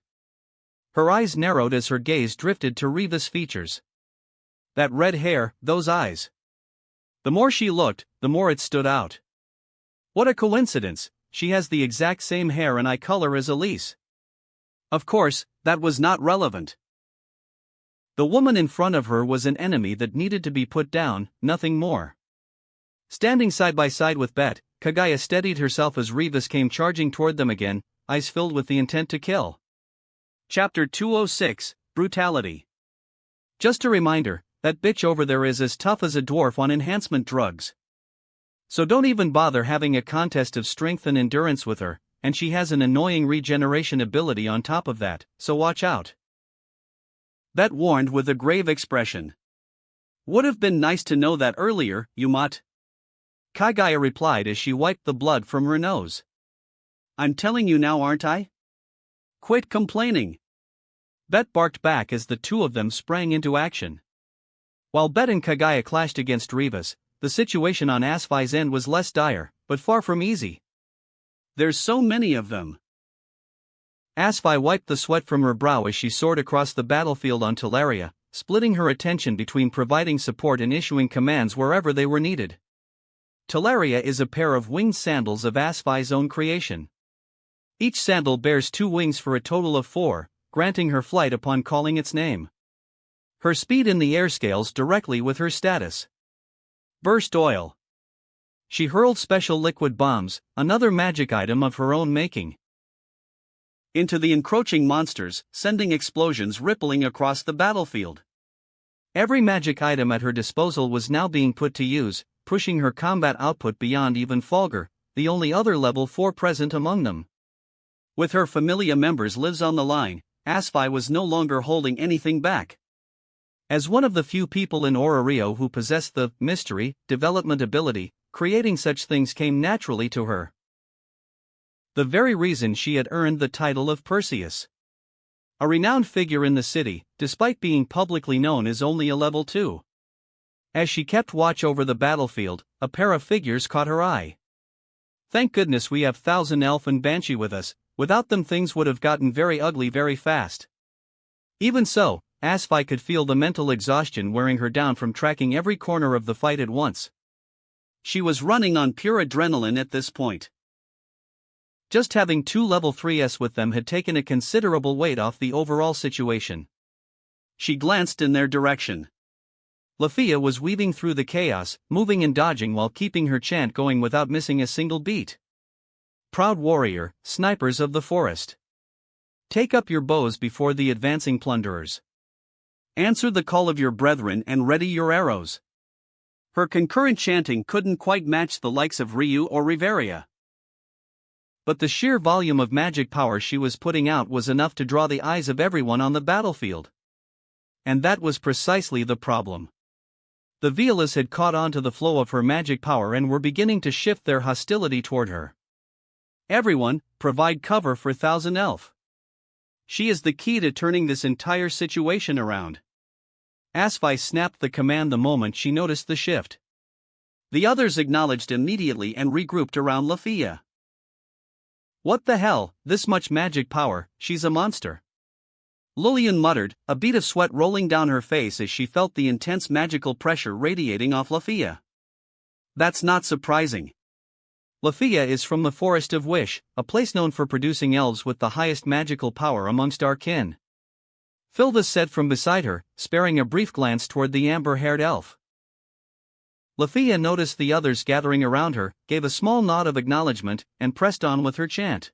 Her eyes narrowed as her gaze drifted to Reva's features. That red hair, those eyes. The more she looked, the more it stood out. What a coincidence, she has the exact same hair and eye color as Elise. Of course, that was not relevant. The woman in front of her was an enemy that needed to be put down, nothing more. Standing side by side with Bet, Kaguya steadied herself as Revis came charging toward them again, eyes filled with the intent to kill. Chapter 206, Brutality. Just a reminder, that bitch over there is as tough as a dwarf on enhancement drugs. So don't even bother having a contest of strength and endurance with her, and she has an annoying regeneration ability on top of that, so watch out. Bet warned with a grave expression. Would have been nice to know that earlier, you mutt. Kaguya replied as she wiped the blood from her nose. I'm telling you now, aren't I? Quit complaining. Bet barked back as the two of them sprang into action. While Bet and Kaguya clashed against Revis, the situation on Asfi's end was less dire, but far from easy. There's so many of them. Asfi wiped the sweat from her brow as she soared across the battlefield on Teleria, splitting her attention between providing support and issuing commands wherever they were needed. Teleria is a pair of winged sandals of Asfi's own creation. Each sandal bears 2 wings for a total of 4, granting her flight upon calling its name. Her speed in the air scales directly with her status. Burst oil. She hurled special liquid bombs, another magic item of her own making. into the encroaching monsters, sending explosions rippling across the battlefield. Every magic item at her disposal was now being put to use, pushing her combat output beyond even Fulgur, the only other level 4 present among them. With her familia members' lives on the line, Asfi was no longer holding anything back. As one of the few people in Orario who possessed the mystery development ability, creating such things came naturally to her. The very reason she had earned the title of Perseus. A renowned figure in the city, despite being publicly known as only a level 2. As she kept watch over the battlefield, a pair of figures caught her eye. Thank goodness we have Thousand Elf and Banshee with us, without them things would have gotten very ugly very fast. Even so, Asfi could feel the mental exhaustion wearing her down from tracking every corner of the fight at once. She was running on pure adrenaline at this point. Just having 2 level 3s with them had taken a considerable weight off the overall situation. She glanced in their direction. Lafia was weaving through the chaos, moving and dodging while keeping her chant going without missing a single beat. Proud warrior, snipers of the forest. Take up your bows before the advancing plunderers. Answer the call of your brethren and ready your arrows. Her concurrent chanting couldn't quite match the likes of Ryu or Riveria. But the sheer volume of magic power she was putting out was enough to draw the eyes of everyone on the battlefield. And that was precisely the problem. The Velas had caught on to the flow of her magic power and were beginning to shift their hostility toward her. Everyone, provide cover for Thousand Elf. She is the key to turning this entire situation around. Asfi snapped the command the moment she noticed the shift. The others acknowledged immediately and regrouped around Lafia. What the hell, this much magic power, she's a monster. Lillian muttered, a bead of sweat rolling down her face as she felt the intense magical pressure radiating off Lafia. That's not surprising. Lafia is from the Forest of Wish, a place known for producing elves with the highest magical power amongst our kin. Philvis said from beside her, sparing a brief glance toward the amber-haired elf. Lafia noticed the others gathering around her, gave a small nod of acknowledgement, and pressed on with her chant.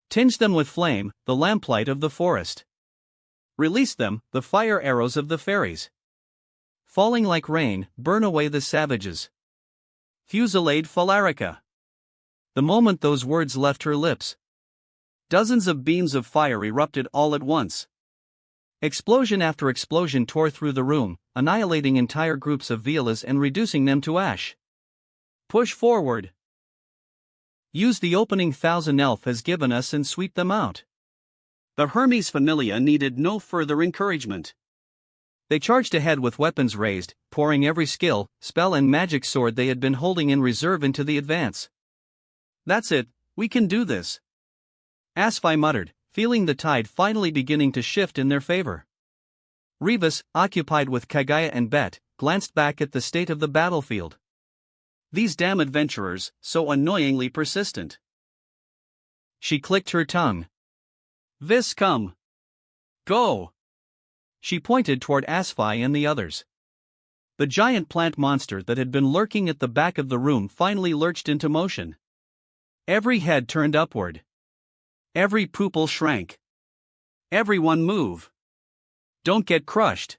Tinge them with flame, the lamplight of the forest. Release them, the fire arrows of the fairies. Falling like rain, burn away the savages. Fusillade Phalarica. The moment those words left her lips, dozens of beams of fire erupted all at once. Explosion after explosion tore through the room, annihilating entire groups of Velas and reducing them to ash. Push forward. Use the opening Thousand Elf has given us and sweep them out. The Hermes Familia needed no further encouragement. They charged ahead with weapons raised, pouring every skill, spell and magic sword they had been holding in reserve into the advance. That's it, we can do this. Asfi muttered, feeling the tide finally beginning to shift in their favor. Rivas, occupied with Kagaya and Bet, glanced back at the state of the battlefield. These damn adventurers, so annoyingly persistent. She clicked her tongue. Vis come. Go. She pointed toward Asfi and the others. The giant plant monster that had been lurking at the back of the room finally lurched into motion. Every head turned upward. Every pupil shrank. Everyone move. Don't get crushed.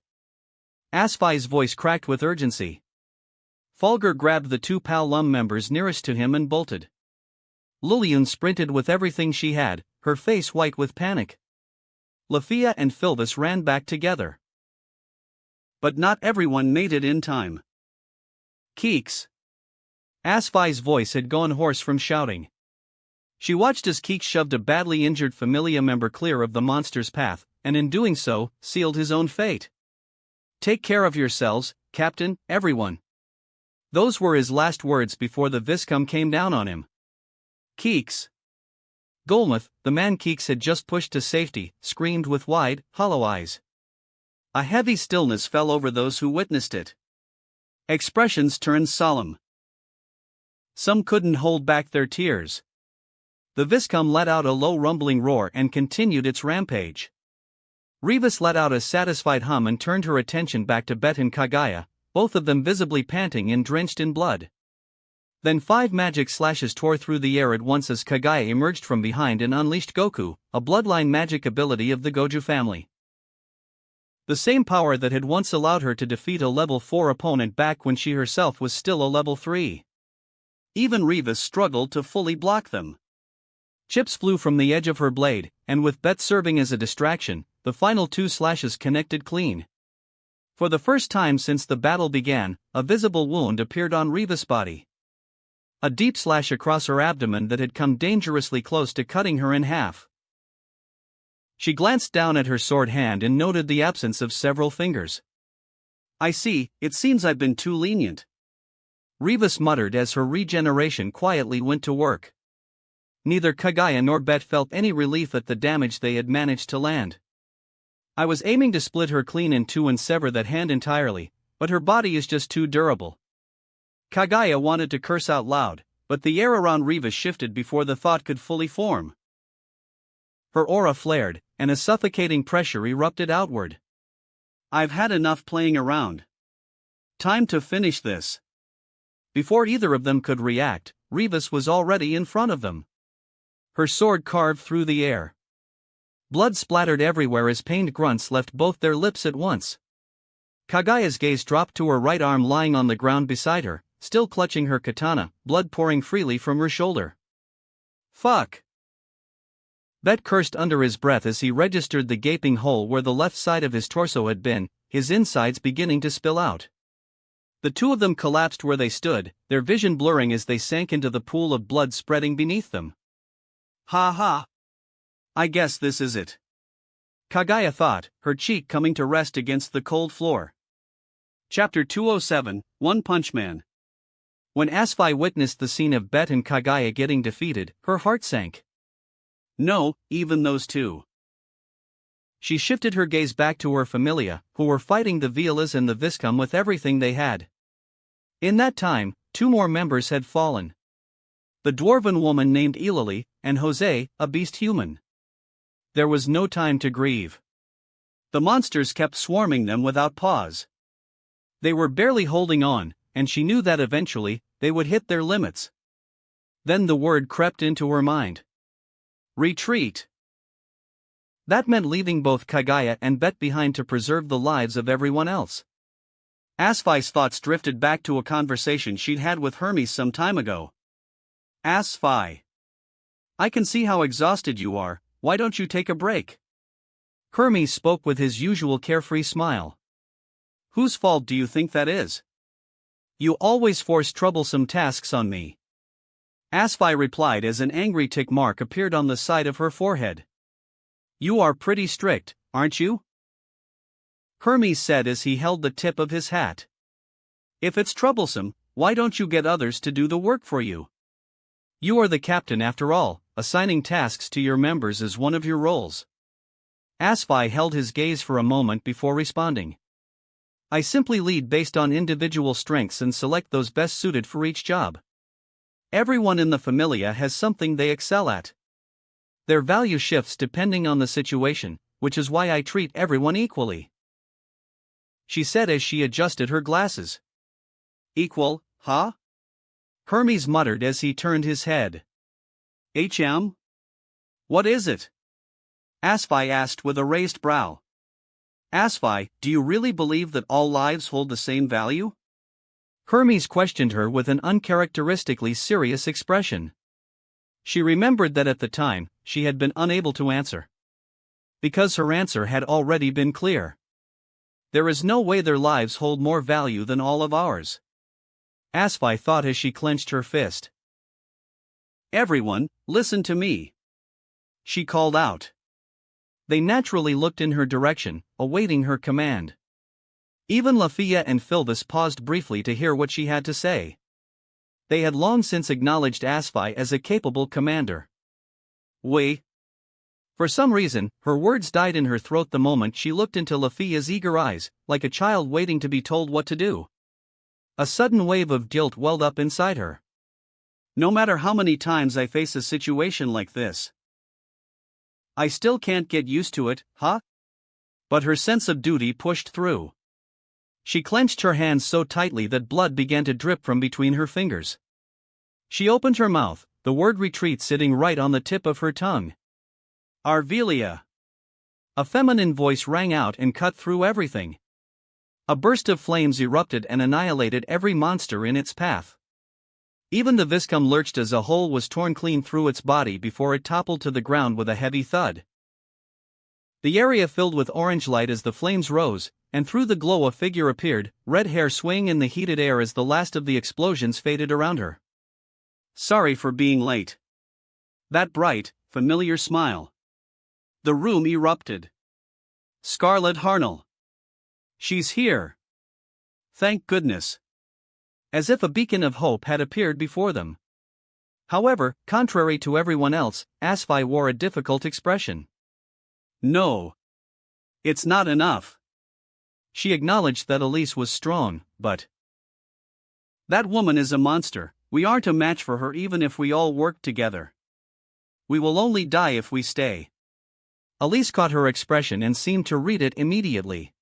Asfi's voice cracked with urgency. Fulgur grabbed the 2 Palum members nearest to him and bolted. Lillian sprinted with everything she had, her face white with panic. Lafia and Philvis ran back together. But not everyone made it in time. Keeks. Asfi's voice had gone hoarse from shouting. She watched as Keeks shoved a badly injured Familia member clear of the monster's path, and in doing so, sealed his own fate. Take care of yourselves, Captain, everyone. Those were his last words before the Viscom came down on him. Keeks. Golmuth, the man Keeks had just pushed to safety, screamed with wide, hollow eyes. A heavy stillness fell over those who witnessed it. Expressions turned solemn. Some couldn't hold back their tears. The Viscom let out a low rumbling roar and continued its rampage. Rivas let out a satisfied hum and turned her attention back to Bet and Kagaya, both of them visibly panting and drenched in blood. Then 5 magic slashes tore through the air at once as Kagaya emerged from behind and unleashed Goku, a bloodline magic ability of the Goju family. The same power that had once allowed her to defeat a level 4 opponent back when she herself was still a level 3. Even Rivas struggled to fully block them. Chips flew from the edge of her blade, and with Bet serving as a distraction, the final 2 slashes connected clean. For the first time since the battle began, a visible wound appeared on Rivas' body. A deep slash across her abdomen that had come dangerously close to cutting her in half. She glanced down at her sword hand and noted the absence of several fingers. "I see, it seems I've been too lenient," Rivas muttered as her regeneration quietly went to work. Neither Kagaya nor Bet felt any relief at the damage they had managed to land. "I was aiming to split her clean in 2 and sever that hand entirely, but her body is just too durable." Kagaya wanted to curse out loud, but the air around Rivas shifted before the thought could fully form. Her aura flared, and a suffocating pressure erupted outward. "I've had enough playing around. Time to finish this." Before either of them could react, Rivas was already in front of them. Her sword carved through the air. Blood splattered everywhere as pained grunts left both their lips at once. Kagaya's gaze dropped to her right arm lying on the ground beside her, still clutching her katana, blood pouring freely from her shoulder. "Fuck!" Bet cursed under his breath as he registered the gaping hole where the left side of his torso had been, his insides beginning to spill out. The 2 of them collapsed where they stood, their vision blurring as they sank into the pool of blood spreading beneath them. "Ha ha! I guess this is it," Kagaya thought, her cheek coming to rest against the cold floor. Chapter 207, One Punch Man. When Asfi witnessed the scene of Bet and Kagaya getting defeated, her heart sank. No, even those 2. She shifted her gaze back to her familia, who were fighting the Violas and the Viscom with everything they had. In that time, 2 more members had fallen. The dwarven woman named Eulalie, and Jose, a beast human. There was no time to grieve. The monsters kept swarming them without pause. They were barely holding on, and she knew that eventually, they would hit their limits. Then the word crept into her mind. Retreat. That meant leaving both Kagaya and Bet behind to preserve the lives of everyone else. Asfi's thoughts drifted back to a conversation she'd had with Hermes some time ago. "Asfi, I can see how exhausted you are, why don't you take a break?" Hermes spoke with his usual carefree smile. "Whose fault do you think that is? You always force troublesome tasks on me." Asfi replied as an angry tick mark appeared on the side of her forehead. "You are pretty strict, aren't you?" Hermes said as he held the tip of his hat. "If it's troublesome, why don't you get others to do the work for you? You are the captain after all, assigning tasks to your members is one of your roles." Asfi held his gaze for a moment before responding. "I simply lead based on individual strengths and select those best suited for each job. Everyone in the familia has something they excel at. Their value shifts depending on the situation, which is why I treat everyone equally," she said as she adjusted her glasses. "Equal, huh?" Hermes muttered as he turned his head. "HM? What is it?" Asfi asked with a raised brow. "Asfi, do you really believe that all lives hold the same value?" Hermes questioned her with an uncharacteristically serious expression. She remembered that at the time, she had been unable to answer. Because her answer had already been clear. There is no way their lives hold more value than all of ours. Asfi thought as she clenched her fist. "Everyone, listen to me," she called out. They naturally looked in her direction, awaiting her command. Even Lafia and Philvis paused briefly to hear what she had to say. They had long since acknowledged Asfi as a capable commander. "We." For some reason, her words died in her throat the moment she looked into Lafia's eager eyes, like a child waiting to be told what to do. A sudden wave of guilt welled up inside her. "No matter how many times I face a situation like this, I still can't get used to it, huh?" But her sense of duty pushed through. She clenched her hands so tightly that blood began to drip from between her fingers. She opened her mouth, the word retreat sitting right on the tip of her tongue. Arvelia. A feminine voice rang out and cut through everything. A burst of flames erupted and annihilated every monster in its path. Even the Viscum lurched as a hole was torn clean through its body before it toppled to the ground with a heavy thud. The area filled with orange light as the flames rose, and through the glow a figure appeared, red hair swaying in the heated air as the last of the explosions faded around her. Sorry for being late. That bright, familiar smile. The room erupted. Scarlet Harnell. She's here. Thank goodness. As if a beacon of hope had appeared before them. However, contrary to everyone else, Asfi wore a difficult expression. No. It's not enough. She acknowledged that Elise was strong, but... That woman is a monster. We aren't a match for her even if we all work together. We will only die if we stay. Elise caught her expression and seemed to read it immediately.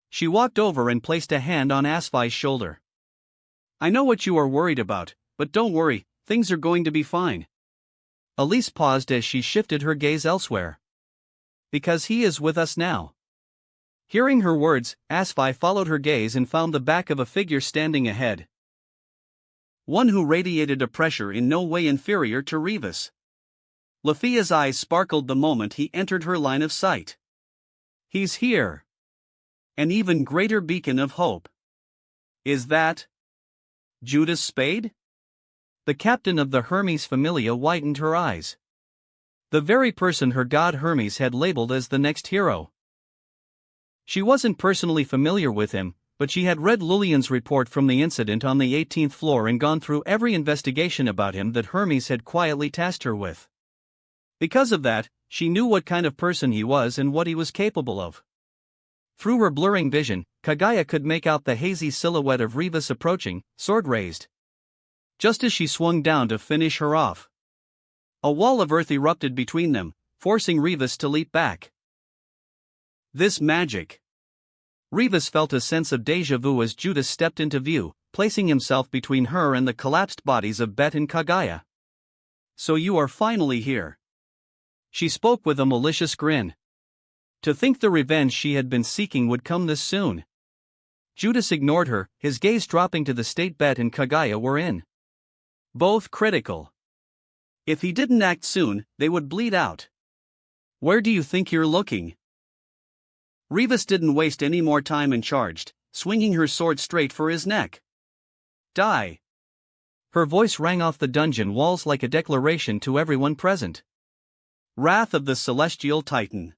She walked over and placed a hand on Asfi's shoulder. I know what you are worried about, but don't worry, things are going to be fine. Elise paused as she shifted her gaze elsewhere. Because he is with us now. Hearing her words, Asfi followed her gaze and found the back of a figure standing ahead. One who radiated a pressure in no way inferior to Revis. Lafia's eyes sparkled the moment he entered her line of sight. He's here. An even greater beacon of hope. Is that Judas Spade? The captain of the Hermes Familia widened her eyes. The very person her god Hermes had labeled as the next hero. She wasn't personally familiar with him, but she had read Lillian's report from the incident on the 18th floor and gone through every investigation about him that Hermes had quietly tasked her with. Because of that, she knew what kind of person he was and what he was capable of. Through her blurring vision, Kaguya could make out the hazy silhouette of Revis approaching, sword raised. Just as she swung down to finish her off, a wall of earth erupted between them, forcing Revis to leap back. This magic. Revis felt a sense of déjà vu as Judas stepped into view, placing himself between her and the collapsed bodies of Bet and Kaguya. So you are finally here. She spoke with a malicious grin. To think the revenge she had been seeking would come this soon. Judas ignored her, his gaze dropping to the state Bet and Kaguya were in. Both critical. If he didn't act soon, they would bleed out. Where do you think you're looking? Revis didn't waste any more time and charged, swinging her sword straight for his neck. Die. Her voice rang off the dungeon walls like a declaration to everyone present. Wrath of the Celestial Titan.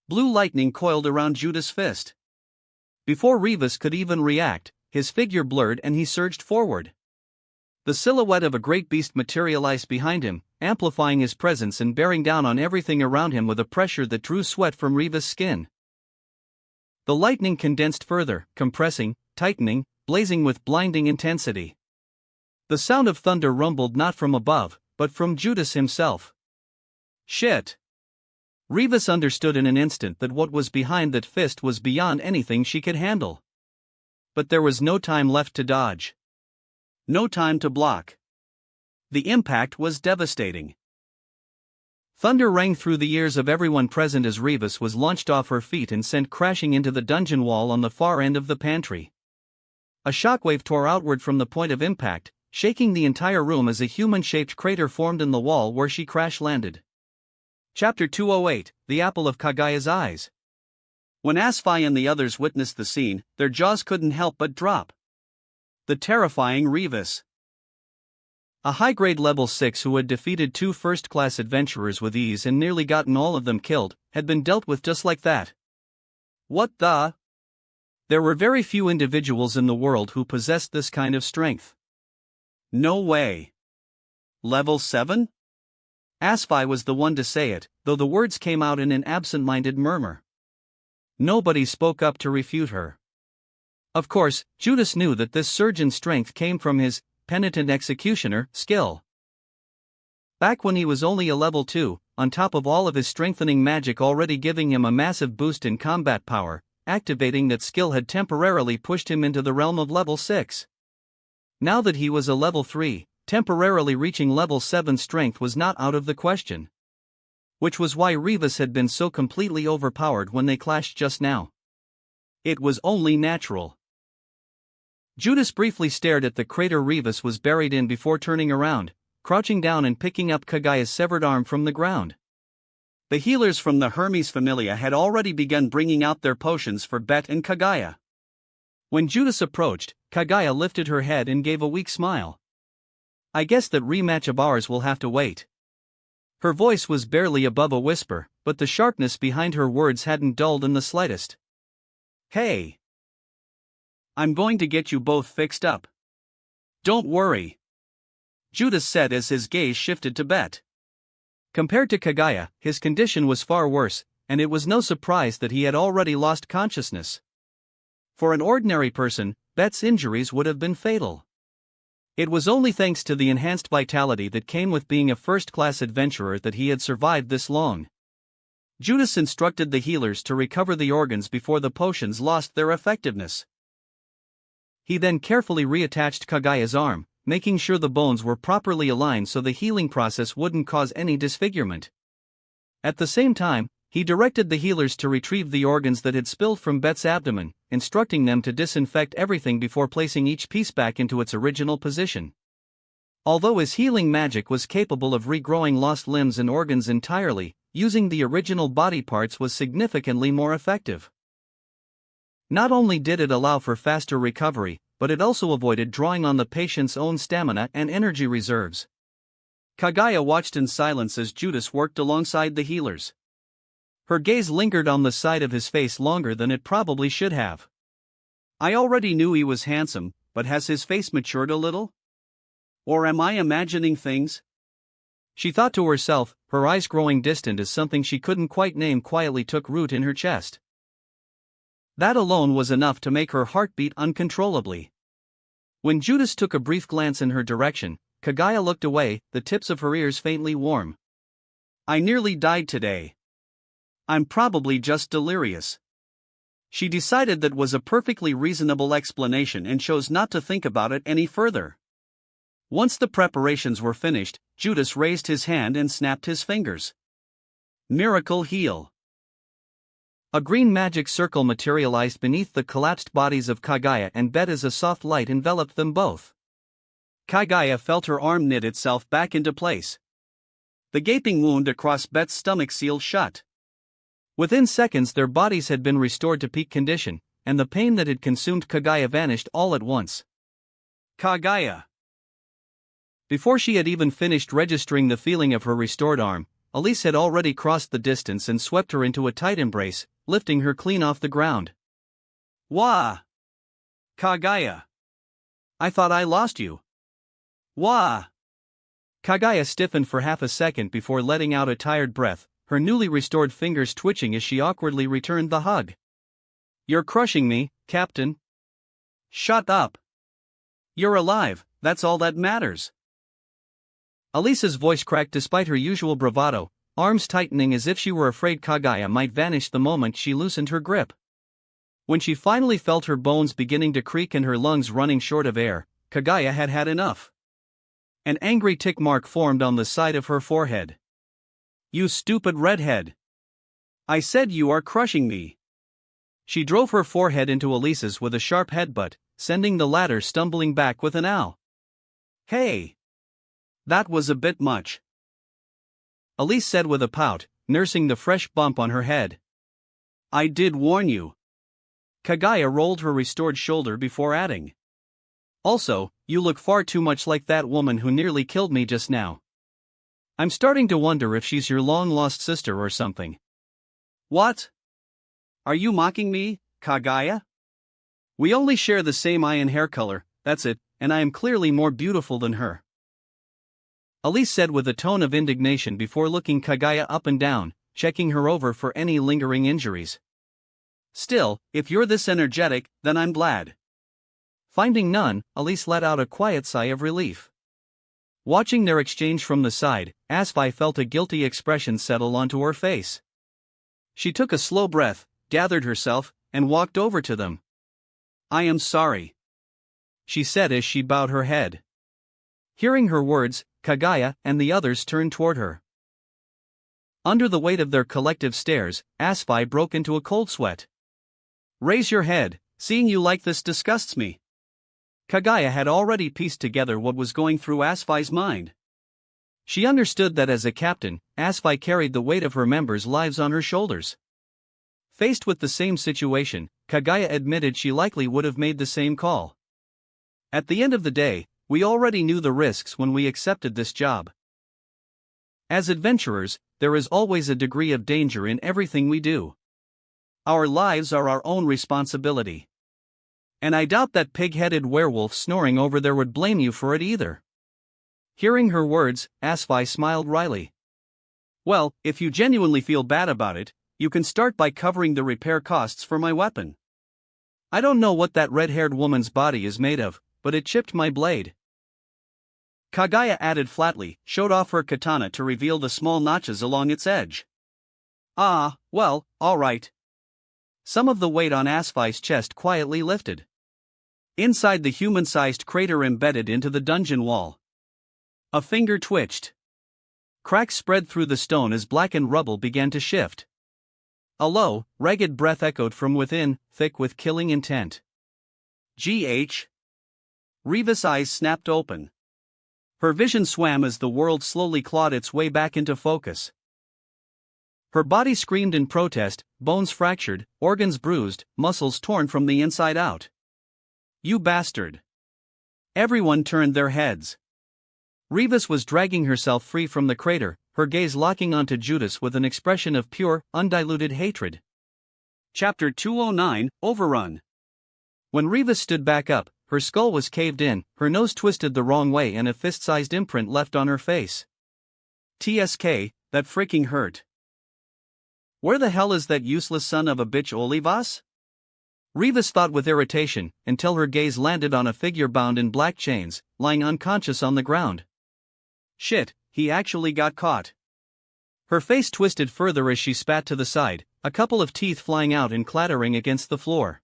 Blue lightning coiled around Judas' fist. Before Revis could even react, his figure blurred and he surged forward. The silhouette of a great beast materialized behind him, amplifying his presence and bearing down on everything around him with a pressure that drew sweat from Revis' skin. The lightning condensed further, compressing, tightening, blazing with blinding intensity. The sound of thunder rumbled not from above, but from Judas himself. Shit! Revis understood in an instant that what was behind that fist was beyond anything she could handle. But there was no time left to dodge. No time to block. The impact was devastating. Thunder rang through the ears of everyone present as Revis was launched off her feet and sent crashing into the dungeon wall on the far end of the pantry. A shockwave tore outward from the point of impact, shaking the entire room as a human-shaped crater formed in the wall where she crash-landed. Chapter 208, The Apple of Kaguya's Eyes. When Asfi and the others witnessed the scene, their jaws couldn't help but drop. The terrifying Revis. A high-grade level 6 who had defeated 2 first-class adventurers with ease and nearly gotten all of them killed, had been dealt with just like that. What the? There were very few individuals in the world who possessed this kind of strength. No way. Level 7? Asfi was the one to say it, though the words came out in an absent-minded murmur. Nobody spoke up to refute her. Of course, Judas knew that this surge in strength came from his penitent executioner skill. Back when he was only a level 2, on top of all of his strengthening magic already giving him a massive boost in combat power, activating that skill had temporarily pushed him into the realm of level 6. Now that he was a level 3, temporarily reaching level 7 strength was not out of the question. Which was why Rivas had been so completely overpowered when they clashed just now. It was only natural. Judas briefly stared at the crater Rivas was buried in before turning around, crouching down and picking up Kagaya's severed arm from the ground. The healers from the Hermes Familia had already begun bringing out their potions for Bet and Kagaya. When Judas approached, Kagaya lifted her head and gave a weak smile. "I guess that rematch of ours will have to wait." Her voice was barely above a whisper, but the sharpness behind her words hadn't dulled in the slightest. "Hey! I'm going to get you both fixed up. Don't worry," Judas said as his gaze shifted to Bet. Compared to Kagaya, his condition was far worse, and it was no surprise that he had already lost consciousness. For an ordinary person, Bet's injuries would have been fatal. It was only thanks to the enhanced vitality that came with being a first-class adventurer that he had survived this long. Judas instructed the healers to recover the organs before the potions lost their effectiveness. He then carefully reattached Kagaya's arm, making sure the bones were properly aligned so the healing process wouldn't cause any disfigurement. At the same time, he directed the healers to retrieve the organs that had spilled from Bet's abdomen, instructing them to disinfect everything before placing each piece back into its original position. Although his healing magic was capable of regrowing lost limbs and organs entirely, using the original body parts was significantly more effective. Not only did it allow for faster recovery, but it also avoided drawing on the patient's own stamina and energy reserves. Kagaya watched in silence as Judas worked alongside the healers. Her gaze lingered on the side of his face longer than it probably should have. "I already knew he was handsome, but has his face matured a little? Or am I imagining things?" She thought to herself, her eyes growing distant as something she couldn't quite name quietly took root in her chest. That alone was enough to make her heart beat uncontrollably. When Judas took a brief glance in her direction, Kagaya looked away, the tips of her ears faintly warm. "I nearly died today. I'm probably just delirious." She decided that was a perfectly reasonable explanation and chose not to think about it any further. Once the preparations were finished, Judas raised his hand and snapped his fingers. "Miracle heal." A green magic circle materialized beneath the collapsed bodies of Kagaya and Bet as a soft light enveloped them both. Kagaya felt her arm knit itself back into place. The gaping wound across Bet's stomach sealed shut. Within seconds their bodies had been restored to peak condition, and the pain that had consumed Kagaya vanished all at once. "Kagaya!" Before she had even finished registering the feeling of her restored arm, Elise had already crossed the distance and swept her into a tight embrace, lifting her clean off the ground. "Wah! Kagaya! I thought I lost you. Wah!" Kagaya stiffened for half a second before letting out a tired breath, her newly restored fingers twitching as she awkwardly returned the hug. "You're crushing me, Captain." "Shut up. You're alive, that's all that matters." Elisa's voice cracked despite her usual bravado, arms tightening as if she were afraid Kagaya might vanish the moment she loosened her grip. When she finally felt her bones beginning to creak and her lungs running short of air, Kagaya had had enough. An angry tick mark formed on the side of her forehead. "You stupid redhead! I said you are crushing me!" She drove her forehead into Elisa's with a sharp headbutt, sending the latter stumbling back with an ow. "Hey! That was a bit much," Elise said with a pout, nursing the fresh bump on her head. "I did warn you." Kagaya rolled her restored shoulder before adding, "Also, you look far too much like that woman who nearly killed me just now. I'm starting to wonder if she's your long-lost sister or something." "What? Are you mocking me, Kagaya? We only share the same eye and hair color, that's it, and I am clearly more beautiful than her," Elise said with a tone of indignation before looking Kagaya up and down, checking her over for any lingering injuries. "Still, if you're this energetic, then I'm glad." Finding none, Elise let out a quiet sigh of relief. Watching their exchange from the side, Asfi felt a guilty expression settle onto her face. She took a slow breath, gathered herself, and walked over to them. "I am sorry," she said as she bowed her head. Hearing her words, Kagaya and the others turned toward her. Under the weight of their collective stares, Asfi broke into a cold sweat. Raise your head, seeing you like this disgusts me. Kagaya had already pieced together what was going through Asfi's mind. She understood that as a captain, Asfi carried the weight of her members' lives on her shoulders. Faced with the same situation, Kagaya admitted she likely would have made the same call. At the end of the day, we already knew the risks when we accepted this job. As adventurers, there is always a degree of danger in everything we do. Our lives are our own responsibility. And I doubt that pig-headed werewolf snoring over there would blame you for it either. Hearing her words, Asfi smiled wryly. Well, if you genuinely feel bad about it, you can start by covering the repair costs for my weapon. I don't know what that red-haired woman's body is made of, but it chipped my blade. Kagaya added flatly, showed off her katana to reveal the small notches along its edge. Ah, well, all right. Some of the weight on Asfi's chest quietly lifted. Inside the human-sized crater embedded into the dungeon wall, a finger twitched. Cracks spread through the stone as blackened rubble began to shift. A low, ragged breath echoed from within, thick with killing intent. G.H. Reva's eyes snapped open. Her vision swam as the world slowly clawed its way back into focus. Her body screamed in protest, bones fractured, organs bruised, muscles torn from the inside out. You bastard! Everyone turned their heads. Rivas was dragging herself free from the crater, her gaze locking onto Judas with an expression of pure, undiluted hatred. Chapter 209, Overrun. When Rivas stood back up, her skull was caved in, her nose twisted the wrong way and a fist-sized imprint left on her face. TSK, that freaking hurt. Where the hell is that useless son of a bitch Olivas? Rivas thought with irritation, until her gaze landed on a figure bound in black chains, lying unconscious on the ground. Shit, he actually got caught. Her face twisted further as she spat to the side, a couple of teeth flying out and clattering against the floor.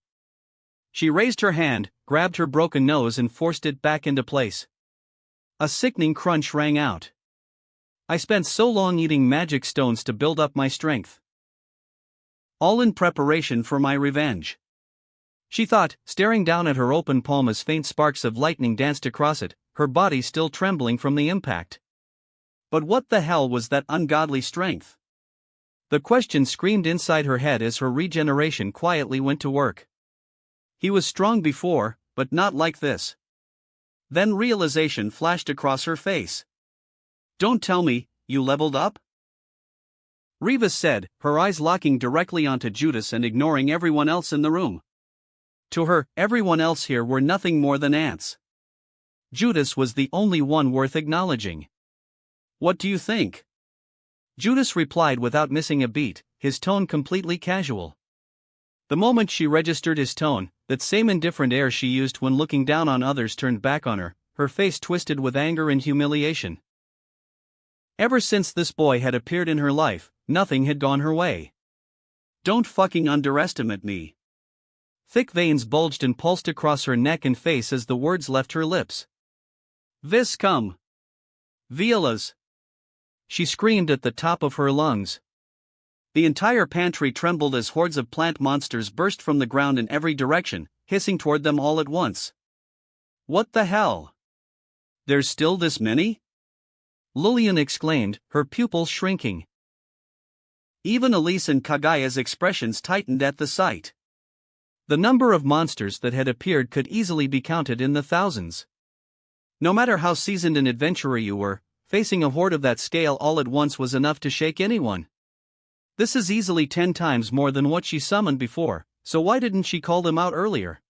She raised her hand, grabbed her broken nose and forced it back into place. A sickening crunch rang out. I spent so long eating magic stones to build up my strength. All in preparation for my revenge. She thought, staring down at her open palm as faint sparks of lightning danced across it, her body still trembling from the impact. But what the hell was that ungodly strength? The question screamed inside her head as her regeneration quietly went to work. He was strong before, but not like this. Then realization flashed across her face. Don't tell me, you leveled up? Rivas said, her eyes locking directly onto Judas and ignoring everyone else in the room. To her, everyone else here were nothing more than ants. Judas was the only one worth acknowledging. What do you think? Judas replied without missing a beat, his tone completely casual. The moment she registered his tone, that same indifferent air she used when looking down on others turned back on her, her face twisted with anger and humiliation. Ever since this boy had appeared in her life, nothing had gone her way. Don't fucking underestimate me. Thick veins bulged and pulsed across her neck and face as the words left her lips. Vis cum. Violas. She screamed at the top of her lungs. The entire pantry trembled as hordes of plant monsters burst from the ground in every direction, hissing toward them all at once. What the hell? There's still this many? Lillian exclaimed, her pupils shrinking. Even Elise and Kagaya's expressions tightened at the sight. The number of monsters that had appeared could easily be counted in the thousands. No matter how seasoned an adventurer you were, facing a horde of that scale all at once was enough to shake anyone. This is easily 10 times more than what she summoned before, so why didn't she call them out earlier?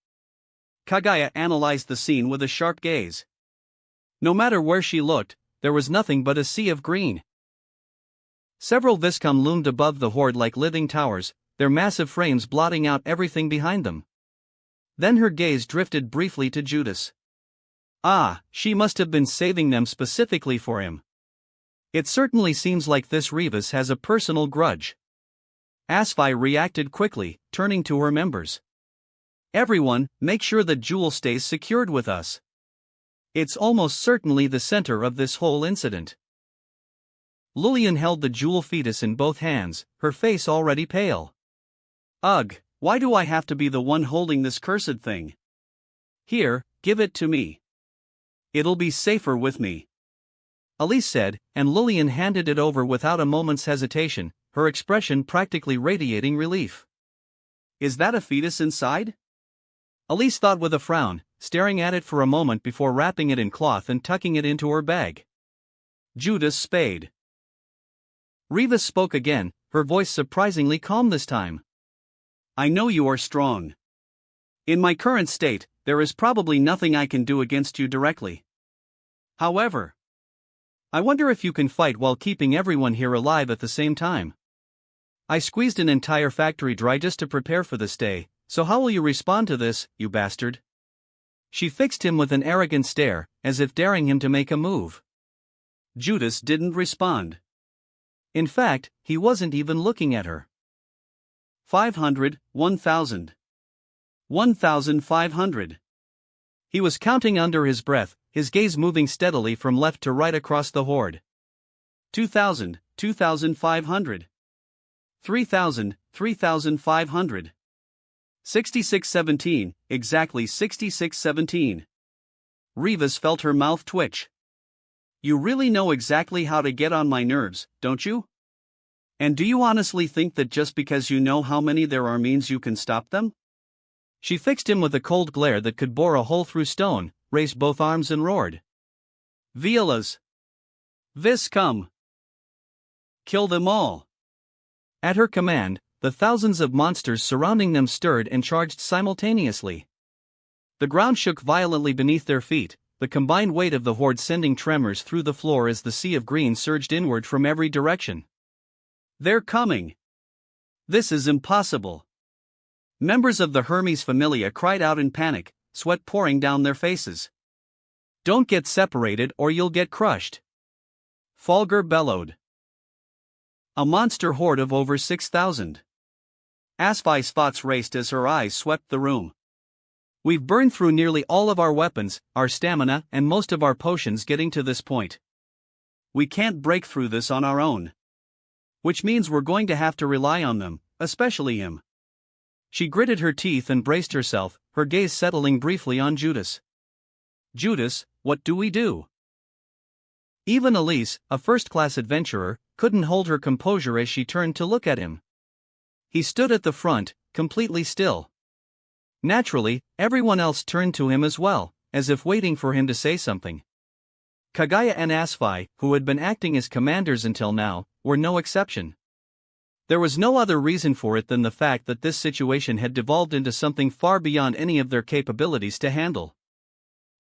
Kagaya analyzed the scene with a sharp gaze. No matter where she looked, there was nothing but a sea of green. Several Viscom loomed above the horde like living towers, their massive frames blotting out everything behind them. Then her gaze drifted briefly to Judas. Ah, she must have been saving them specifically for him. It certainly seems like this Rivas has a personal grudge. Asfi reacted quickly, turning to her members. Everyone, make sure that Jewel stays secured with us. It's almost certainly the center of this whole incident. Lillian held the jewel fetus in both hands, her face already pale. Ugh, why do I have to be the one holding this cursed thing? Here, give it to me. It'll be safer with me. Elise said, and Lillian handed it over without a moment's hesitation, her expression practically radiating relief. Is that a fetus inside? Elise thought with a frown, staring at it for a moment before wrapping it in cloth and tucking it into her bag. Judas Spade. Rivas spoke again, her voice surprisingly calm this time. I know you are strong. In my current state, there is probably nothing I can do against you directly. However, I wonder if you can fight while keeping everyone here alive at the same time. I squeezed an entire factory dry just to prepare for this day, so how will you respond to this, you bastard? She fixed him with an arrogant stare, as if daring him to make a move. Judas didn't respond. In fact, he wasn't even looking at her. 500, 1,000. 1,500. He was counting under his breath, his gaze moving steadily from left to right across the horde. 2,000, 2,500. 3,000, 3,500. 6617, exactly 6617. Rivas felt her mouth twitch. You really know exactly how to get on my nerves, don't you? And do you honestly think that just because you know how many there are means you can stop them? She fixed him with a cold glare that could bore a hole through stone, raised both arms and roared. Vielas! Vis come! Kill them all! At her command, the thousands of monsters surrounding them stirred and charged simultaneously. The ground shook violently beneath their feet, the combined weight of the horde sending tremors through the floor as the sea of green surged inward from every direction. They're coming! This is impossible! Members of the Hermes familia cried out in panic, sweat pouring down their faces. Don't get separated or you'll get crushed! Fulgur bellowed. A monster horde of over 6,000. Asvi's thoughts raced as her eyes swept the room. We've burned through nearly all of our weapons, our stamina, and most of our potions getting to this point. We can't break through this on our own. Which means we're going to have to rely on them, especially him. She gritted her teeth and braced herself, her gaze settling briefly on Judas. Judas, what do we do? Even Elise, a first-class adventurer, couldn't hold her composure as she turned to look at him. He stood at the front, completely still. Naturally, everyone else turned to him as well, as if waiting for him to say something. Kagaya and Asvi, who had been acting as commanders until now, were no exception. There was no other reason for it than the fact that this situation had devolved into something far beyond any of their capabilities to handle.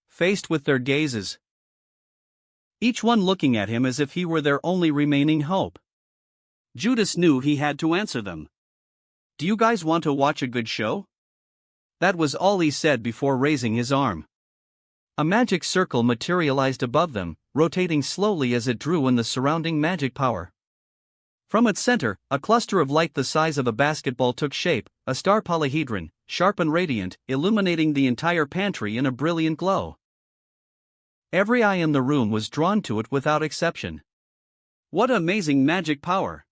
Faced with their gazes, each one looking at him as if he were their only remaining hope, Judas knew he had to answer them. Do you guys want to watch a good show? That was all he said before raising his arm. A magic circle materialized above them, rotating slowly as it drew in the surrounding magic power. From its center, a cluster of light the size of a basketball took shape, a star polyhedron, sharp and radiant, illuminating the entire pantry in a brilliant glow. Every eye in the room was drawn to it without exception. What amazing magic power!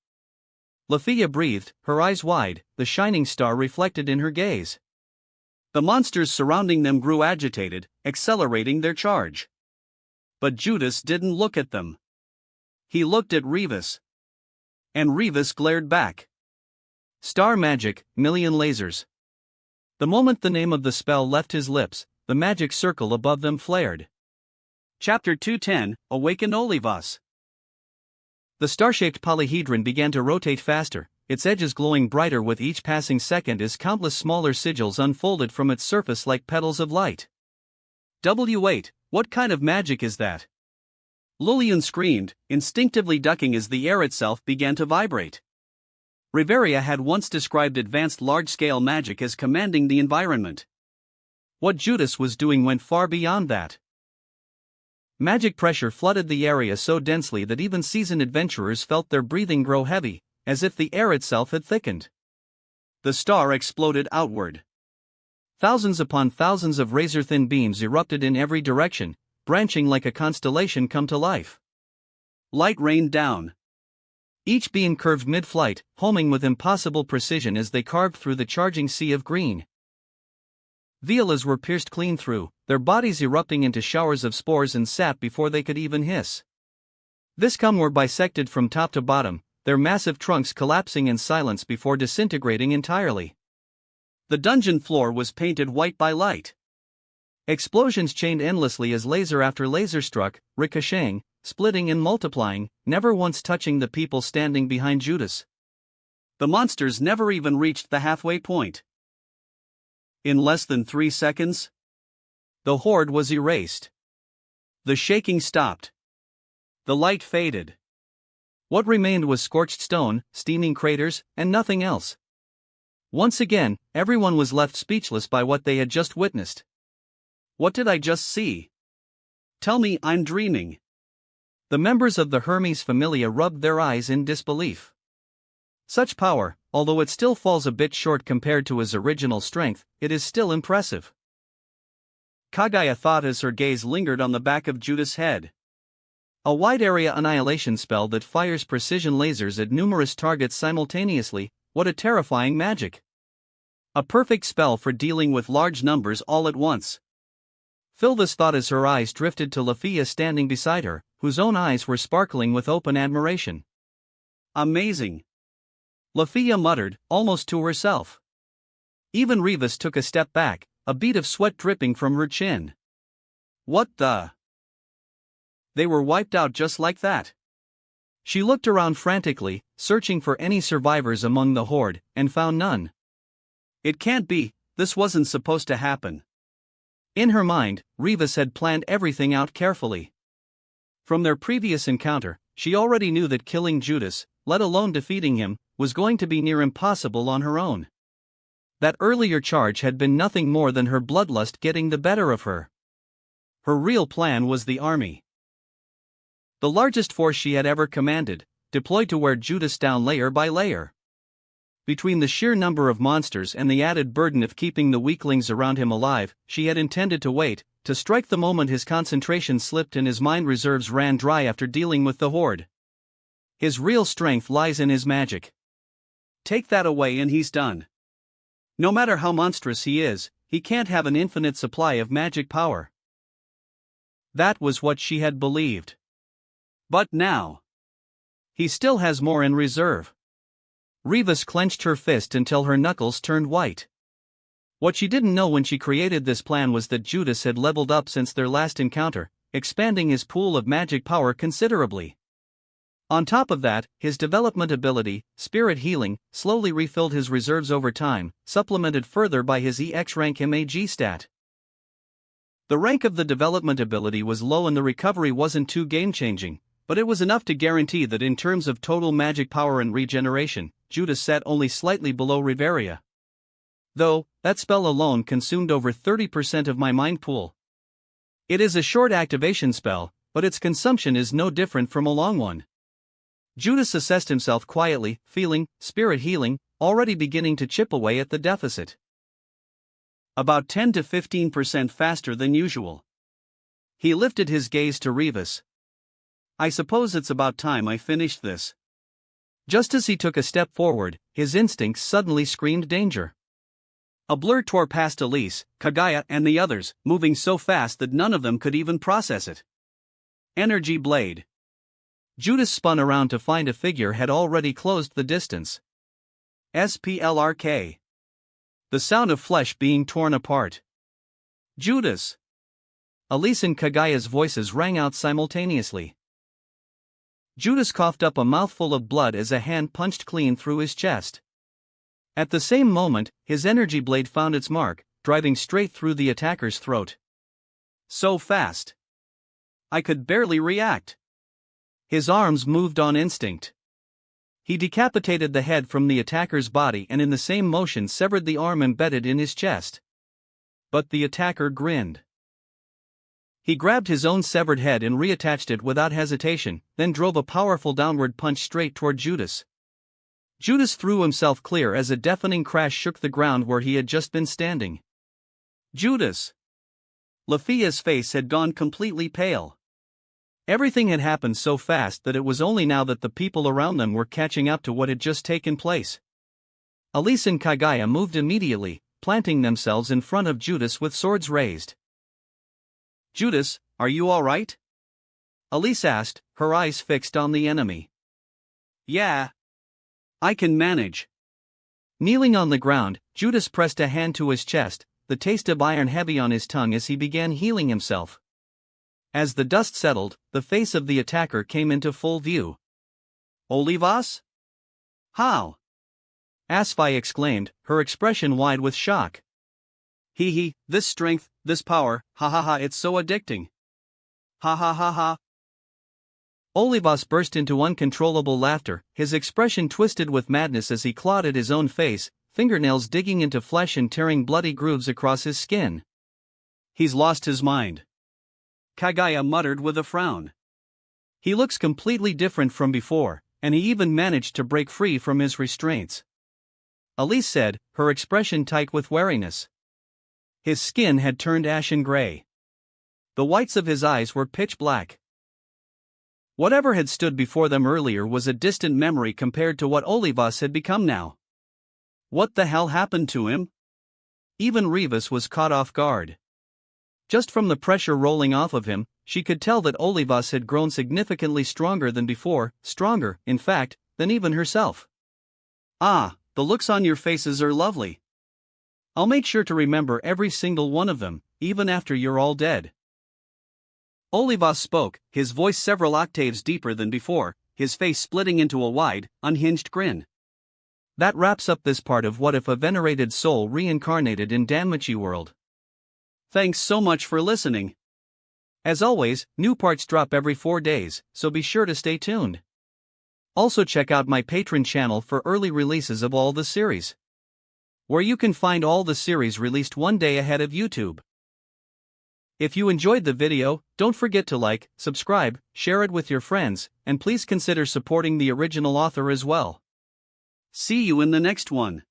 Lafia breathed, her eyes wide, the shining star reflected in her gaze. The monsters surrounding them grew agitated, accelerating their charge. But Judas didn't look at them. He looked at Rivas. And Rivas glared back. Star magic, million lasers. The moment the name of the spell left his lips, the magic circle above them flared. Chapter 210, Awaken Olivas. The star-shaped polyhedron began to rotate faster, its edges glowing brighter with each passing second as countless smaller sigils unfolded from its surface like petals of light. W8, what kind of magic is that? Lillian screamed, instinctively ducking as the air itself began to vibrate. Riveria had once described advanced large-scale magic as commanding the environment. What Judas was doing went far beyond that. Magic pressure flooded the area so densely that even seasoned adventurers felt their breathing grow heavy, as if the air itself had thickened. The star exploded outward. Thousands upon thousands of razor-thin beams erupted in every direction, branching like a constellation come to life. Light rained down. Each beam curved mid-flight, homing with impossible precision as they carved through the charging sea of green. Violas were pierced clean through, their bodies erupting into showers of spores and sap before they could even hiss. Viscum were bisected from top to bottom, their massive trunks collapsing in silence before disintegrating entirely. The dungeon floor was painted white by light. Explosions chained endlessly as laser after laser struck, ricocheting, splitting and multiplying, never once touching the people standing behind Judas. The monsters never even reached the halfway point. In less than 3 seconds, the horde was erased. The shaking stopped. The light faded. What remained was scorched stone, steaming craters, and nothing else. Once again, everyone was left speechless by what they had just witnessed. What did I just see? Tell me I'm dreaming. The members of the Hermes Familia rubbed their eyes in disbelief. Such power, although it still falls a bit short compared to his original strength, it is still impressive. Kaguya thought as her gaze lingered on the back of Judas' head. A wide-area annihilation spell that fires precision lasers at numerous targets simultaneously, what a terrifying magic. A perfect spell for dealing with large numbers all at once. Phyllis thought as her eyes drifted to Lafia standing beside her, whose own eyes were sparkling with open admiration. Amazing! Lafia muttered, almost to herself. Even Rivas took a step back, a bead of sweat dripping from her chin. What the? They were wiped out just like that. She looked around frantically, searching for any survivors among the horde, and found none. It can't be, this wasn't supposed to happen. In her mind, Rivas had planned everything out carefully. From their previous encounter, she already knew that killing Judas, let alone defeating him, was going to be near impossible on her own. That earlier charge had been nothing more than her bloodlust getting the better of her. Her real plan was the army. The largest force she had ever commanded, deployed to wear Judas down layer by layer. Between the sheer number of monsters and the added burden of keeping the weaklings around him alive, she had intended to wait, to strike the moment his concentration slipped and his mind reserves ran dry after dealing with the horde. His real strength lies in his magic. Take that away and he's done. No matter how monstrous he is, he can't have an infinite supply of magic power. That was what she had believed. But now, he still has more in reserve. Rivas clenched her fist until her knuckles turned white. What she didn't know when she created this plan was that Judas had leveled up since their last encounter, expanding his pool of magic power considerably. On top of that, his development ability, Spirit Healing, slowly refilled his reserves over time, supplemented further by his EX rank MAG stat. The rank of the development ability was low and the recovery wasn't too game-changing, but it was enough to guarantee that in terms of total magic power and regeneration, Judas sat only slightly below Riveria. Though, that spell alone consumed over 30% of my mind pool. It is a short activation spell, but its consumption is no different from a long one. Judas assessed himself quietly, feeling, Spirit Healing, already beginning to chip away at the deficit. About 10 to 15% faster than usual. He lifted his gaze to Rivas. I suppose it's about time I finished this. Just as he took a step forward, his instincts suddenly screamed danger. A blur tore past Elise, Kaguya and the others, moving so fast that none of them could even process it. Energy blade. Judas spun around to find a figure had already closed the distance. SPLRK. The sound of flesh being torn apart. Judas! Elise and Kaguya's voices rang out simultaneously. Judas coughed up a mouthful of blood as a hand punched clean through his chest. At the same moment, his energy blade found its mark, driving straight through the attacker's throat. So fast. I could barely react. His arms moved on instinct. He decapitated the head from the attacker's body and in the same motion severed the arm embedded in his chest. But the attacker grinned. He grabbed his own severed head and reattached it without hesitation, then drove a powerful downward punch straight toward Judas. Judas threw himself clear as a deafening crash shook the ground where he had just been standing. Judas! Lafia's face had gone completely pale. Everything had happened so fast that it was only now that the people around them were catching up to what had just taken place. Elise and Kagaya moved immediately, planting themselves in front of Judas with swords raised. "Judas, are you all right?" Elise asked, her eyes fixed on the enemy. "Yeah. I can manage." Kneeling on the ground, Judas pressed a hand to his chest, the taste of iron heavy on his tongue as he began healing himself. As the dust settled, the face of the attacker came into full view. "Olivas? How?" Asfai exclaimed, her expression wide with shock. He, this strength, this power, ha ha ha, it's so addicting. Ha ha ha ha." Olivas burst into uncontrollable laughter, his expression twisted with madness as he clawed at his own face, fingernails digging into flesh and tearing bloody grooves across his skin. "He's lost his mind," Kagaya muttered with a frown. "He looks completely different from before, and he even managed to break free from his restraints," Elise said, her expression tight with wariness. His skin had turned ashen gray. The whites of his eyes were pitch black. Whatever had stood before them earlier was a distant memory compared to what Olivas had become now. What the hell happened to him? Even Rivas was caught off guard. Just from the pressure rolling off of him, she could tell that Olivas had grown significantly stronger than before, stronger, in fact, than even herself. "Ah, the looks on your faces are lovely. I'll make sure to remember every single one of them, even after you're all dead." Olivas spoke, his voice several octaves deeper than before, his face splitting into a wide, unhinged grin. That wraps up this part of What If a Venerated Soul Reincarnated in Danmachi World. Thanks so much for listening. As always, new parts drop every 4 days, so be sure to stay tuned. Also check out my Patreon channel for early releases of all the series, where you can find all the series released one day ahead of YouTube. If you enjoyed the video, don't forget to like, subscribe, share it with your friends, and please consider supporting the original author as well. See you in the next one.